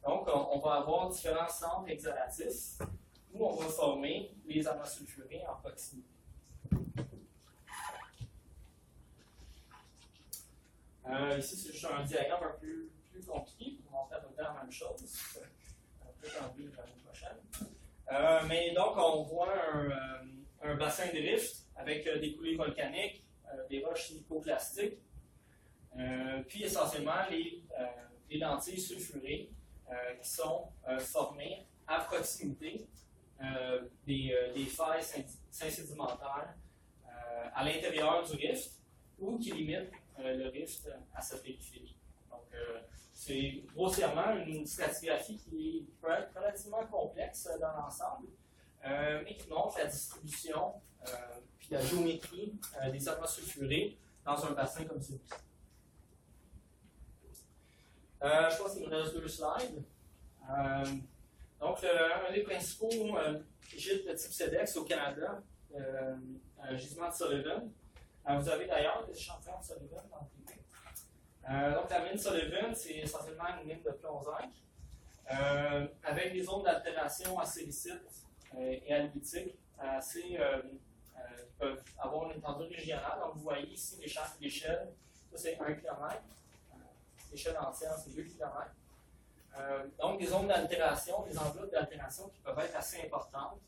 Donc, on va avoir différents centres exhalatifs où on va former les amas sulfurés en proximité. Ici, c'est juste un diagramme un peu plus compliqué pour montrer à peu près la même chose. On peut enlever l'année prochaine. Mais donc, on voit un bassin de rift avec des coulées volcaniques, des roches silico-plastiques, puis essentiellement les lentilles sulfurées qui sont formées à proximité des failles sédimentaires à l'intérieur du rift ou qui limitent le rift à sa périphérie. Donc, c'est grossièrement une stratigraphie qui peut être relativement complexe dans l'ensemble, mais qui montre la distribution puis la géométrie des amas sulfurés dans un bassin comme celui-ci. Je pense qu'il me reste 2 slides. Donc, un des principaux gîtes de type SEDEX au Canada, gisement de Sullivan. Vous avez d'ailleurs des échantillons de Sullivan dans le privé. Donc, la mine Sullivan, c'est essentiellement une mine de plomb zinc avec des zones d'altération assez licites et albitique qui peuvent avoir une étendue régionale. Donc, vous voyez ici l'échelle, ça c'est 1 km. L'échelle entière, c'est 2 km. Donc, des zones d'altération, des enveloppes d'altération qui peuvent être assez importantes,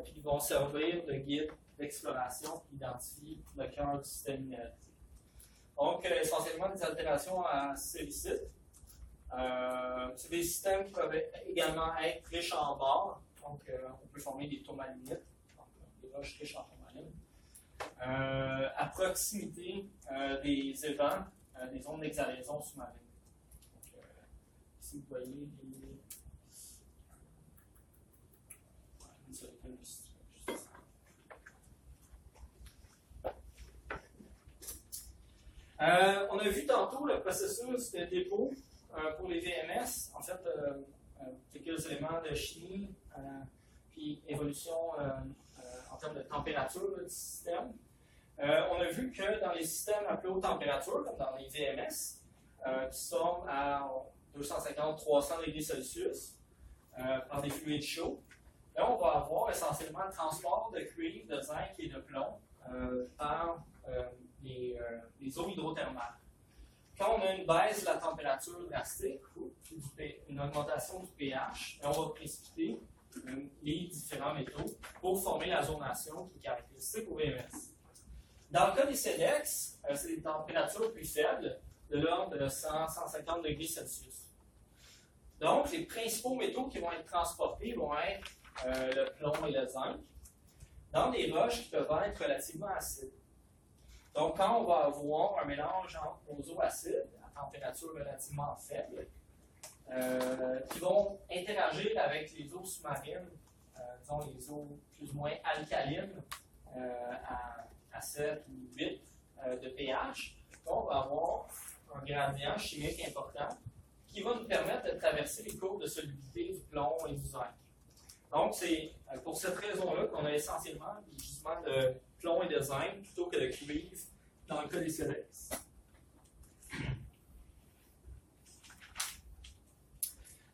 puis qui vont servir de guide d'exploration qui identifie le cœur du système minéralisé. Donc, essentiellement des altérations à silicite. C'est des systèmes qui peuvent également être riches en bore, donc on peut former des tourmalinites, donc des roches riches en tourmaline. À proximité des évents, des zones d'exhalaison sous-marine. Ici, vous voyez on a vu tantôt le processus de dépôt pour les VMS, en fait, quelques éléments de chimie, puis évolution en termes de température du système. On a vu que dans les systèmes à plus haute température, comme dans les VMS, qui sont à 250-300 degrés Celsius, par des fluides chauds, là, on va avoir essentiellement le transport de cuivre, de zinc et de plomb par les eaux hydrothermales. Quand on a une baisse de la température drastique, une augmentation du pH, on va précipiter les différents métaux pour former la zonation qui est caractéristique au VMS. Dans le cas des SEDEX, c'est des températures plus faibles, de l'ordre de 100-150 degrés Celsius. Donc, les principaux métaux qui vont être transportés vont être le plomb et le zinc dans des roches qui peuvent être relativement acides. Donc, quand on va avoir un mélange aux eaux acides à température relativement faible, qui vont interagir avec les eaux sous-marines, disons les eaux plus ou moins alcalines à 7 ou 8 de pH, on va avoir un gradient chimique important qui va nous permettre de traverser les courbes de solubilité du plomb et du zinc. Donc, c'est pour cette raison-là qu'on a essentiellement des gisements de plomb et de zinc plutôt que de cuivre dans le cas des SEDEX.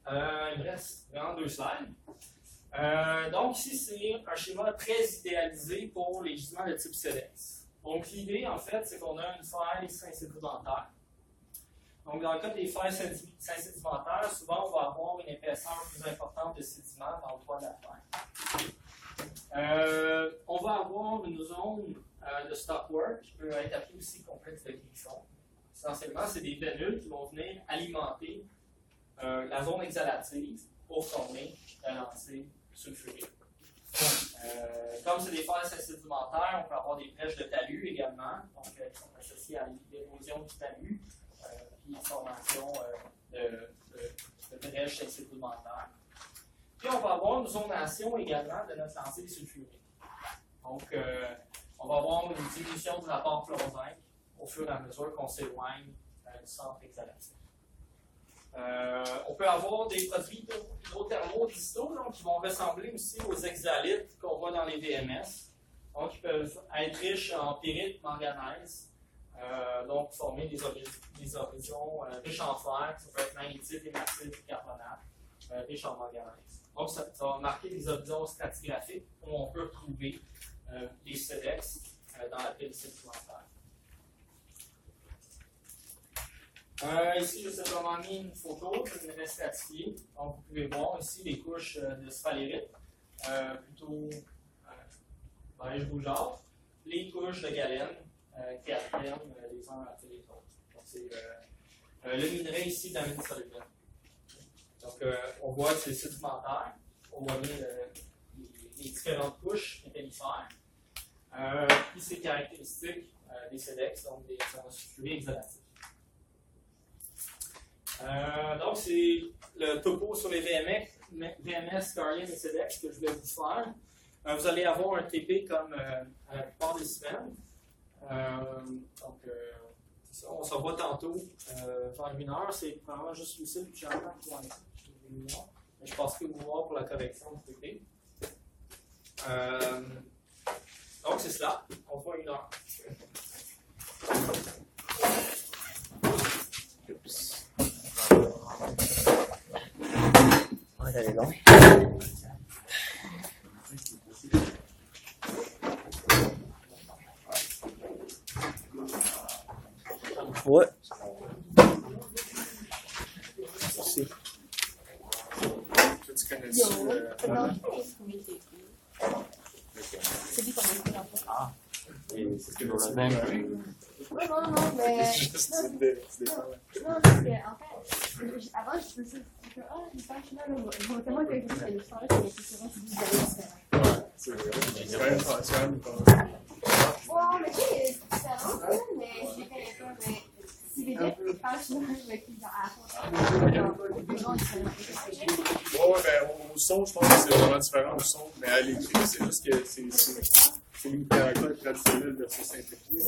Il me reste vraiment 2 slides. Donc, ici, c'est un schéma très idéalisé pour les gisements de type SEDEX. Donc, l'idée, en fait, c'est qu'on a une faille sédimentaire. Donc, dans le cas des failles sédimentaires, souvent, on va avoir une épaisseur plus importante de sédiments dans le toit de la faille. On va avoir une zone de stockwork qui peut être appelée aussi complexe de Griffon. Essentiellement, c'est des vénules qui vont venir alimenter la zone exhalative pour former la lentille sulfurée. Comme c'est des failles sédimentaires, on peut avoir des brèches de talus également, donc qui sont associées à l'érosion du talus, puis formation de brèches sédimentaires. Puis on va avoir une zonation également de notre lentille sulfurée. Donc, on va avoir une diminution du rapport plomb-zinc au fur et à mesure qu'on s'éloigne du centre exhalatif. On peut avoir des produits hydrothermaux distaux qui vont ressembler aussi aux exhalites qu'on voit dans les VMS. Donc, ils peuvent être riches en pyrite, manganèse, donc former des horizons riches en fer, ça peut être magnétite, hématite, carbonate, riches en manganèse. Donc, ça va marquer des horizons stratigraphiques où on peut retrouver les SEDEX dans la pile sédimentaire. Ici, je vous ai vraiment mis une photo d'une minérale stratifiée. Donc, vous pouvez voir ici les couches de sphalerite. plutôt beige rougeâtre. Les couches de galène qui alternent les uns après les autres. Donc, c'est le minerai ici d'amine solvent. Donc, on voit que c'est sédimentaire. On voit bien les différentes couches métallifères. Puis c'est caractéristique des SEDEX, donc des thermostructurés exhalatifs. Donc, c'est le topo sur les VMS, Scarlin et SEDEX que je vais vous faire. Vous allez avoir un TP comme à la plupart des semaines. Donc, ça, on se revoit tantôt vers 1h. C'est vraiment juste Lucille puis Jean-Marc qui vont être. Je passerai vous voir pour la correction du TP. Donc, c'est cela. On voit 1h. Ouais, elle est longue. Ouais. Merci. Tu connais Yo, ça? non, c'est lui qu'on a fait l'enfant. Ah. Et c'est toujours le Tu même. Non, mais. Juste Non, tu te défends. non, parce que, en fait, avant, je me suis dit que, j'espère que je vais tellement quelque chose à l'histoire, là, c'est différent, c'est différent. Ouais, c'est vrai. C'est quand même pas. Ouais, mais tu sais, c'est différent, mais je les connais pas, mais si les deux parlent souvent avec qui, genre, à la fois, les gens, ils sont Ouais, ben au son, je pense que c'est vraiment différent au son. Mais à l'écrit, c'est juste que c'est les caractères traditionnels versus simplifiés.